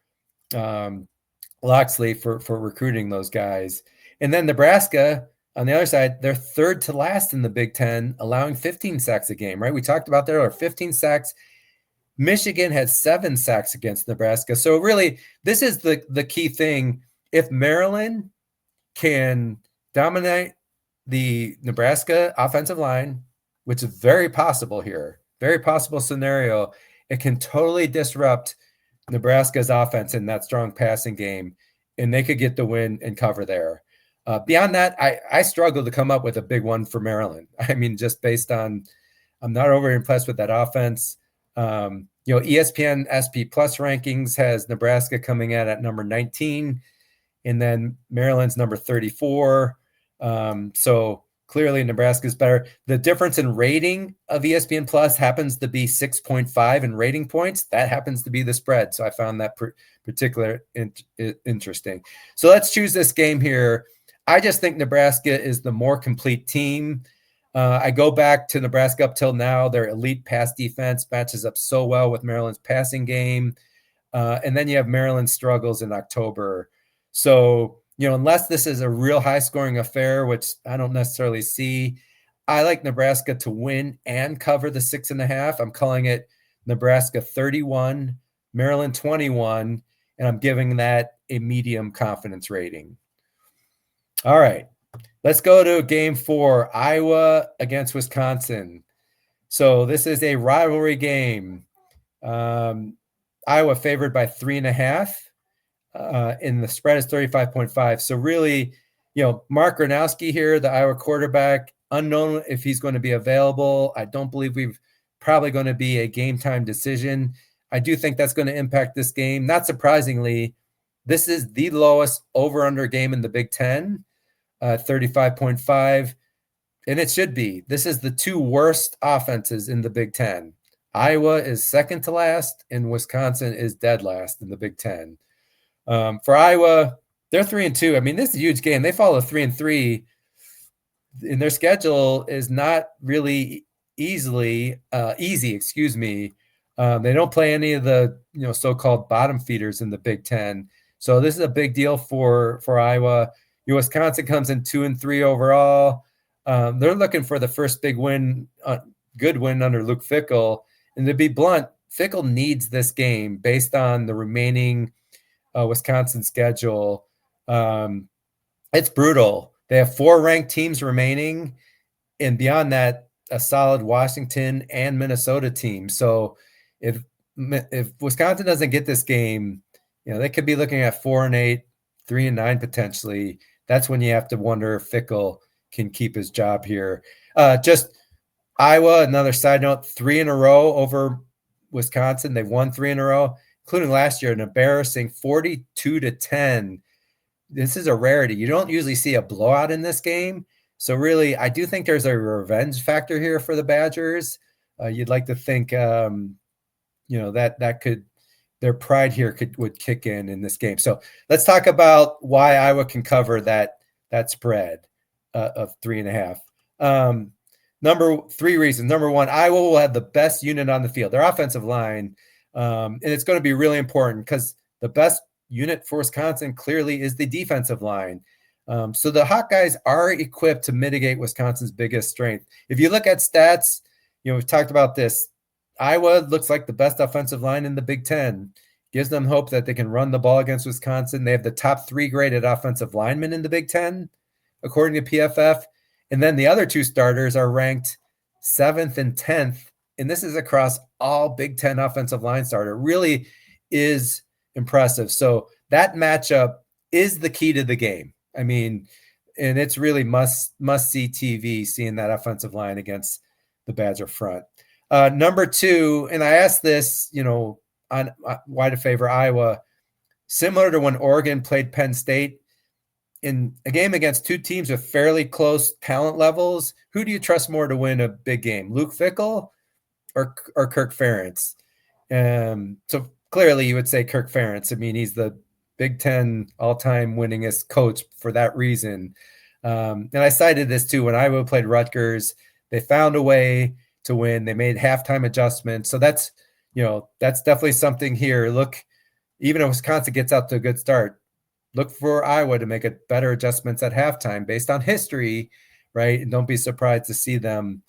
Locksley for recruiting those guys. And then Nebraska, on the other side, they're 3rd to last in the Big Ten, allowing 15 sacks a game, right? We talked about there are 15 sacks. Michigan had 7 sacks against Nebraska. So really, this is the key thing. If Maryland can dominate the Nebraska offensive line, which is very possible here, very possible scenario, it can totally disrupt Nebraska's offense in that strong passing game, and they could get the win and cover there. Beyond that, I struggle to come up with a big one for Maryland. I mean, just based on, I'm not over impressed with that offense. ESPN SP Plus rankings has Nebraska coming in at number 19, and then Maryland's number 34. So clearly Nebraska is better. The difference in rating of ESPN Plus happens to be 6.5 in rating points. That happens to be the spread. So I found that particular interesting. So let's choose this game here. I just think Nebraska is the more complete team. I go back to Nebraska up till now. Their elite pass defense matches up so well with Maryland's passing game. And then you have Maryland's struggles in October. So, unless this is a real high-scoring affair, which I don't necessarily see, I like Nebraska to win and cover the 6.5. I'm calling it Nebraska 31, Maryland 21, and I'm giving that a medium confidence rating. All right, let's go to game 4, Iowa against Wisconsin. So this is a rivalry game. Iowa favored by 3.5. And the spread is 35.5. So really, Mark Gronowski here, the Iowa quarterback, unknown if he's going to be available. I don't believe we've probably going to be a game time decision. I do think that's going to impact this game. Not surprisingly, this is the lowest over-under game in the Big Ten, 35.5. And it should be. This is the 2 worst offenses in the Big Ten. Iowa is second to last, and Wisconsin is dead last in the Big Ten. For Iowa, they're 3-2. I mean, this is a huge game. They follow 3-3, and their schedule is not really easy. They don't play any of the so-called bottom feeders in the Big Ten. So this is a big deal for Iowa. Wisconsin comes in 2-3 overall. They're looking for the first big win, good win under Luke Fickell. And to be blunt, Fickell needs this game based on the remaining Wisconsin schedule. It's brutal. They have 4 ranked teams remaining, and beyond that, a solid Washington and Minnesota team. So if Wisconsin doesn't get this game, they could be looking at 4-8, 3-9 potentially. That's when you have to wonder if Fickell can keep his job here. Just Iowa, another side note, 3 in a row over Wisconsin. They've won 3 in a row, including last year, an embarrassing 42-10. This is a rarity. You don't usually see a blowout in this game. So really, I do think there's a revenge factor here for the Badgers. You'd like to think, that could, their pride here would kick in this game. So let's talk about why Iowa can cover that spread of 3.5. Number 3 reasons. Number 1, Iowa will have the best unit on the field, their offensive line, and it's going to be really important because the best unit for Wisconsin clearly is the defensive line. So the Hawkeyes are equipped to mitigate Wisconsin's biggest strength. If you look at stats, we've talked about this. Iowa looks like the best offensive line in the Big Ten. Gives them hope that they can run the ball against Wisconsin. They have the top 3 graded offensive linemen in the Big Ten, according to PFF. And then the other 2 starters are ranked 7th and 10th. And this is across all Big Ten offensive line starter. Really is impressive. So that matchup is the key to the game. I mean, and it's really must see TV seeing that offensive line against the Badger front. Number 2, and I asked this, on why to favor Iowa, similar to when Oregon played Penn State in a game against 2 teams with fairly close talent levels. Who do you trust more to win a big game, Luke Fickell or Kirk Ferentz? So clearly you would say Kirk Ferentz. I mean, he's the Big Ten all-time winningest coach for that reason. And I cited this too. When Iowa played Rutgers, they found a way to win. They made halftime adjustments. So that's definitely something here. Look, even if Wisconsin gets out to a good start, look for Iowa to make better adjustments at halftime based on history, right? And don't be surprised to see them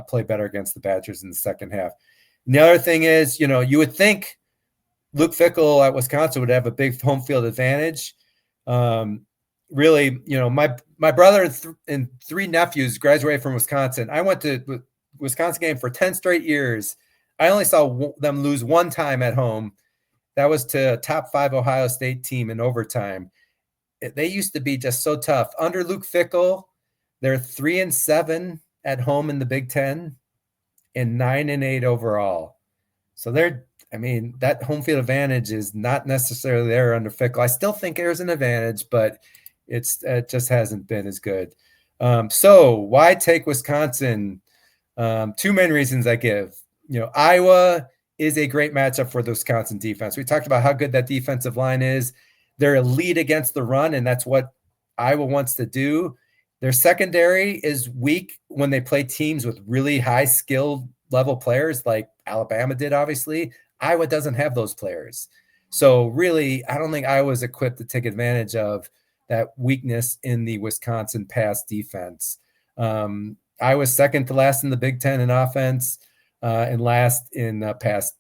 play better against the Badgers in the second half. And the other thing is, you would think Luke Fickell at Wisconsin would have a big home field advantage. Really, my brother and 3 nephews graduated from Wisconsin. I went to Wisconsin game for 10 straight years. I only saw them lose 1 time at home. That was to a top 5 Ohio State team in overtime. They used to be just so tough. Under Luke Fickell, they're 3-7 at home in the Big Ten and 9-8 overall. So that home field advantage is not necessarily there under Fickell. I still think there's an advantage, but it just hasn't been as good. So why take Wisconsin? 2 main reasons I give. Iowa is a great matchup for the Wisconsin defense. We talked about how good that defensive line is. They're elite against the run, and that's what Iowa wants to do. Their secondary is weak when they play teams with really high skill level players like Alabama did, obviously. Iowa doesn't have those players. So really, I don't think Iowa's equipped to take advantage of that weakness in the Wisconsin pass defense. Iowa's second to last in the Big Ten in offense, and last in pass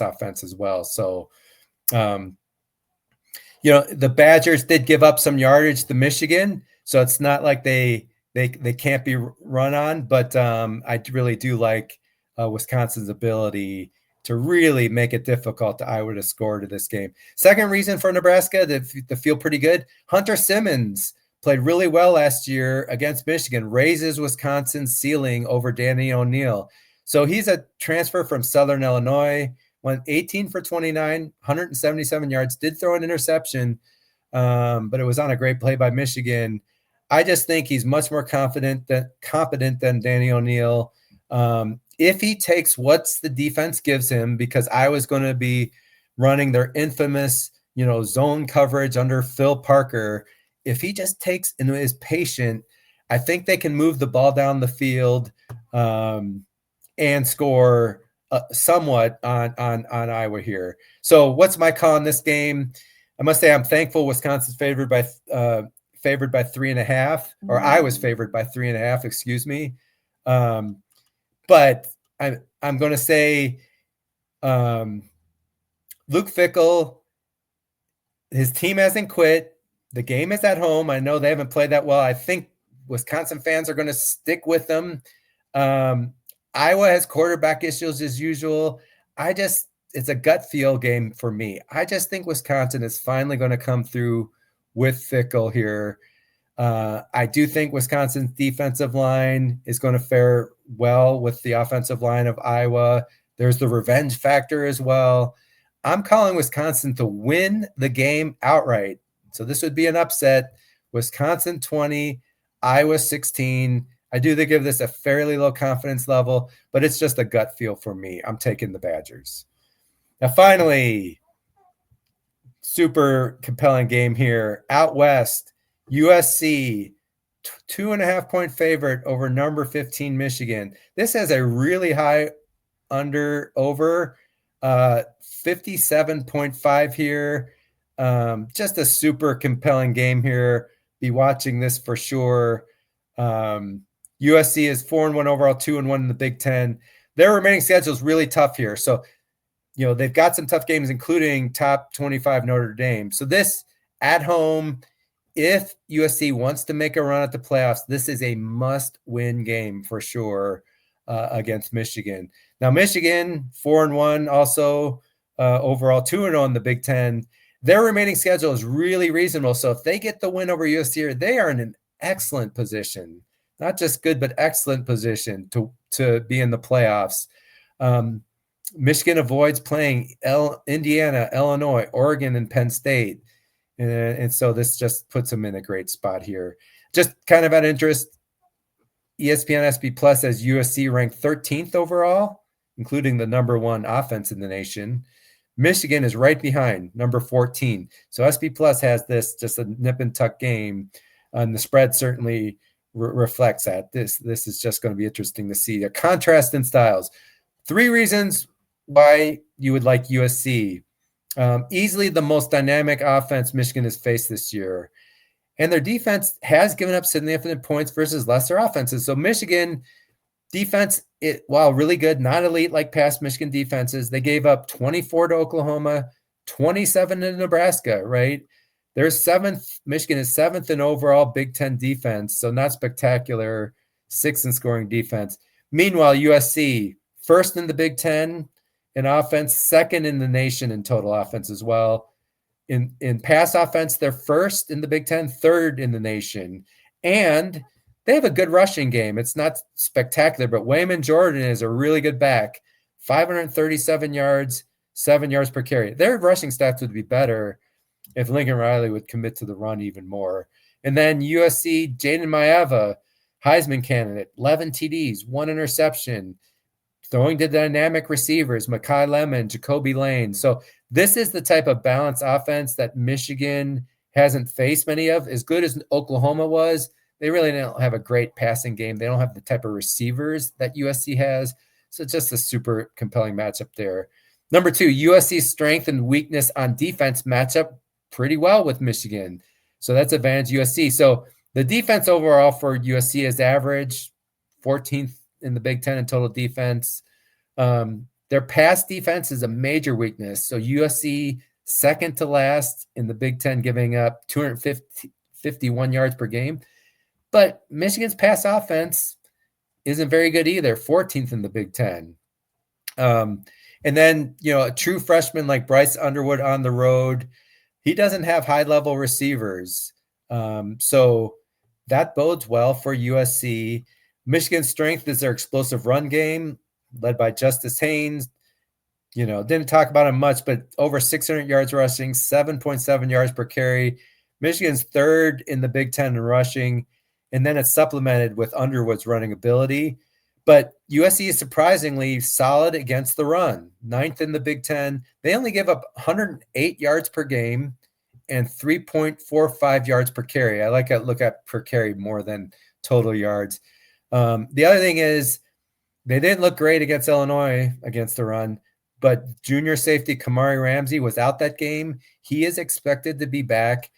offense as well. So, the Badgers did give up some yardage to Michigan, so it's not like they can't be run on. But I really do like Wisconsin's ability to really make it difficult to Iowa to score to this game. Second reason for Nebraska to feel pretty good, Hunter Simmons played really well last year against Michigan, raises Wisconsin's ceiling over Danny O'Neill. So he's a transfer from Southern Illinois, went 18 for 29, 177 yards, did throw an interception, but it was on a great play by Michigan. I just think he's much more competent than Danny O'Neill. If he takes what the defense gives him, because I was going to be running their infamous, zone coverage under Phil Parker. If he just takes and is patient, I think they can move the ball down the field and score somewhat on Iowa here. So what's my call in this game? I must say I'm thankful Wisconsin's favored by 3.5, or I was favored by 3.5, excuse me. But I'm going to say Luke Fickell, his team hasn't quit. The game is at home. I know they haven't played that well. I think Wisconsin fans are going to stick with them. Iowa has quarterback issues as usual. It's a gut feel game for me. I just think Wisconsin is finally going to come through with Fickell here. I do think Wisconsin's defensive line is going to fare well with the offensive line of Iowa. There's the revenge factor as well. I'm calling Wisconsin to win the game outright. So this would be an upset. Wisconsin 20, Iowa 16. I do give this a fairly low confidence level, but it's just a gut feel for me. I'm taking the Badgers. Now, finally, super compelling game here. Out west, USC, 2.5-point favorite over number 15 Michigan. This has a really high over 57.5 here. Just a super compelling game here. Be watching this for sure. USC is 4-1 overall, 2-1 in the Big Ten. Their remaining schedule is really tough here. So, they've got some tough games, including top 25 Notre Dame. So this at home, if USC wants to make a run at the playoffs, this is a must-win game for sure against Michigan. Now, Michigan, 4-1, also overall 2-0 in the Big Ten. Their remaining schedule is really reasonable. So if they get the win over USC, they are in an excellent position. Not just good, but excellent position to be in the playoffs. Michigan avoids playing Indiana, Illinois, Oregon, and Penn State. And so this just puts them in a great spot here. Just kind of out of interest, ESPN SB Plus has USC ranked 13th overall, including the number 1 offense in the nation. Michigan is right behind, number 14. So SB Plus has this just a nip and tuck game, and the spread certainly reflects that. This is just going to be interesting to see. A contrast in styles. 3 reasons why you would like USC. Easily the most dynamic offense Michigan has faced this year. And their defense has given up significant points versus lesser offenses. So Michigan defense, while really good, not elite like past Michigan defenses, they gave up 24 to Oklahoma, 27 to Nebraska, right? They're 7th. Michigan is 7th in overall Big Ten defense, so not spectacular, 6th in scoring defense. Meanwhile, USC, 1st in the Big Ten in offense, 2nd in the nation in total offense as well. In pass offense, they're 1st in the Big Ten, 3rd in the nation. And they have a good rushing game. It's not spectacular, but Wayman Jordan is a really good back. 537 yards, 7 yards per carry. Their rushing stats would be better if Lincoln Riley would commit to the run even more. And then USC, Jaden Maeva, Heisman candidate, 11 TDs, 1 interception, throwing to dynamic receivers, Mekhi Lemon, Jacoby Lane. So this is the type of balanced offense that Michigan hasn't faced many of. As good as Oklahoma was, they really don't have a great passing game. They don't have the type of receivers that USC has. So it's just a super compelling matchup there. Number 2, USC's strength and weakness on defense match up pretty well with Michigan. So that's advantage USC. So the defense overall for USC is average, 14th in the Big Ten in total defense. Their pass defense is a major weakness. So USC, 2nd to last in the Big Ten, giving up 251 yards per game. But Michigan's pass offense isn't very good either, 14th in the Big Ten. And then, a true freshman like Bryce Underwood on the road, he doesn't have high-level receivers. So that bodes well for USC. Michigan's strength is their explosive run game, led by Justice Haynes. Didn't talk about him much, but over 600 yards rushing, 7.7 yards per carry. Michigan's 3rd in the Big Ten in rushing, and then it's supplemented with Underwood's running ability. But USC is surprisingly solid against the run, 9th in the Big Ten. They only give up 108 yards per game and 3.45 yards per carry. I like to look at per carry more than total yards. The other thing is they didn't look great against Illinois against the run. but junior safety Kamari Ramsey was out that game. He is expected to be back.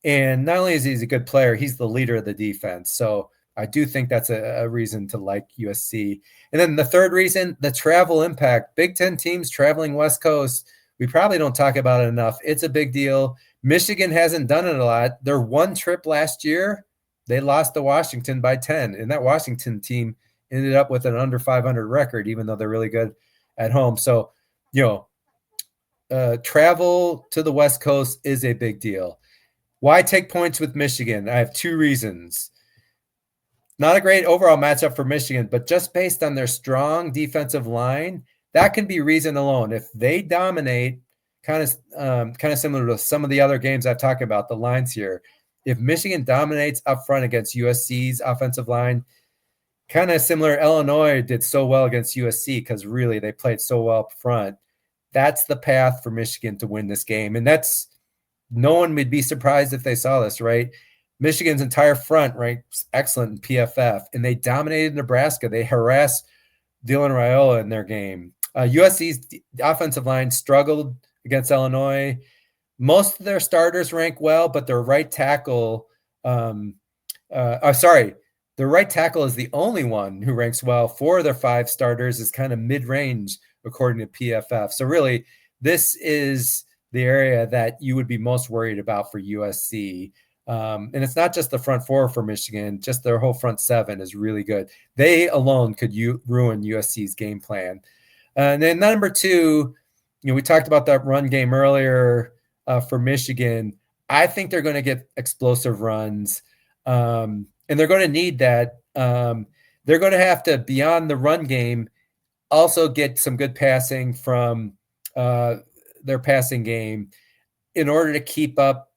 And not only is he a good player, he's the leader of the defense. So I do think that's a reason to like USC. And then the third reason, the travel impact. Big Ten teams traveling West Coast, we probably don't talk about it enough. It's a big deal. Michigan hasn't done it a lot. Their one trip last year, they lost to Washington by 10. And that Washington team ended up with an under 500 record, even though they're really good at home. So, travel to the West Coast is a big deal. Why take points with Michigan? I have two reasons. Not a great overall matchup for Michigan, but just based on their strong defensive line, that can be reason alone. If they dominate, kind of similar to some of the other games I've talked about, the lines here. If Michigan dominates up front against USC's offensive line, kind of similar, Illinois did so well against USC because really they played so well up front. That's the path for Michigan to win this game. And that's, no one would be surprised if they saw this, right? Michigan's entire front, right, excellent in PFF, and they dominated Nebraska. They harassed Dylan Raiola in their game. USC's offensive line struggled against Illinois. Most of their starters rank well, but their right tackle, their right tackle is the only one who ranks well. 4 of their 5 starters is kind of mid-range according to PFF. So really, this is the area that you would be most worried about for USC. And it's not just the front 4 for Michigan, just their whole front 7 is really good. They alone could ruin USC's game plan. And then number 2, we talked about that run game earlier for Michigan. I think they're going to get explosive runs, and they're going to need that. They're going to have to, beyond the run game, also get some good passing from their passing game in order to keep up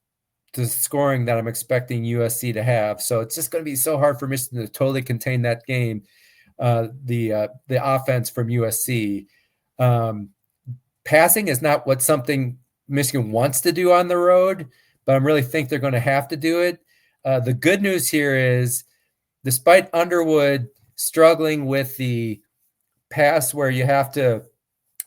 the scoring that I'm expecting USC to have. So it's just going to be so hard for Michigan to totally contain that game, the offense from USC. Passing is not something Michigan wants to do on the road, but I really think they're going to have to do it. The good news here is, despite Underwood struggling with the pass where you have to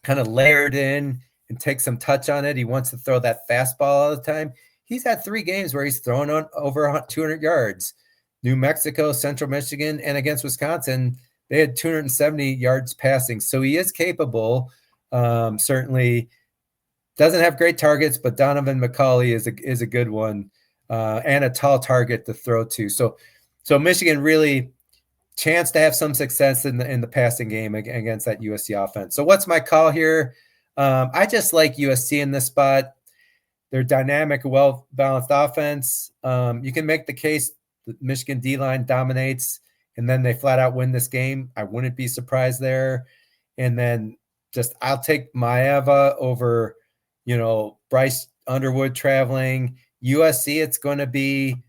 kind of layer it in and take some touch on it, he wants to throw that fastball all the time. He's had 3 games where he's thrown on over 200 yards. New Mexico, Central Michigan, and against Wisconsin, they had 270 yards passing. So he is capable. Certainly doesn't have great targets, but Donovan McCauley is a good one, and a tall target to throw to. So Michigan really chance to have some success in the passing game against that USC offense. So what's my call here? I just like USC in this spot. They're dynamic, well-balanced offense. You can make the case that Michigan D-line dominates, and then they flat out win this game. I wouldn't be surprised there. And then I'll take Maeva over, Bryce Underwood traveling. USC, it's going to be,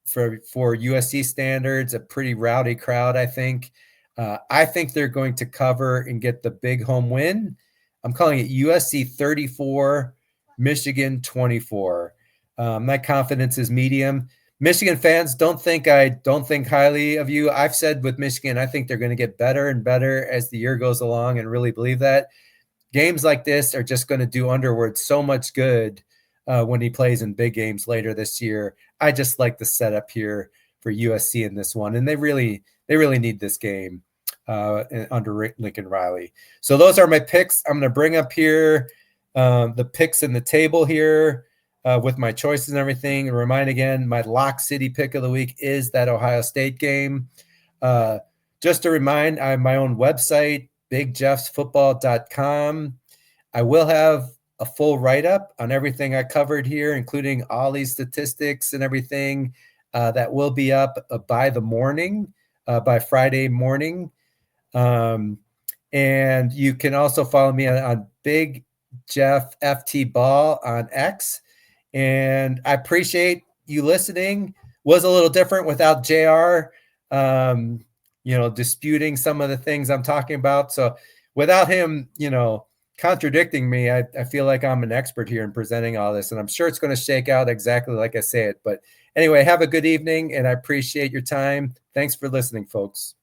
for USC standards, a pretty rowdy crowd, I think. I think they're going to cover and get the big home win. I'm calling it USC 34, Michigan 24. My confidence is medium. Michigan fans, don't think highly of you. I've said with Michigan, I think they're going to get better and better as the year goes along, and really believe that. Games like this are just going to do Underwood so much good when he plays in big games later this year. I just like the setup here for USC in this one, and they really need this game under Lincoln Riley. So those are my picks. I'm going to bring up here the picks in the table here with my choices and everything. And remind again, my Lock City pick of the week is that Ohio State game. Just to remind, I have my own website, bigjeffsfootball.com. I will have a full write-up on everything I covered here, including all these statistics and everything that will be up by Friday morning. And you can also follow me on Big Jeff FT Ball on X. And I appreciate you listening. Was a little different without JR, disputing some of the things I'm talking about. So without him, contradicting me, I feel like I'm an expert here in presenting all this, and I'm sure it's going to shake out exactly like I say it. But anyway, have a good evening, and I appreciate your time. Thanks for listening, folks.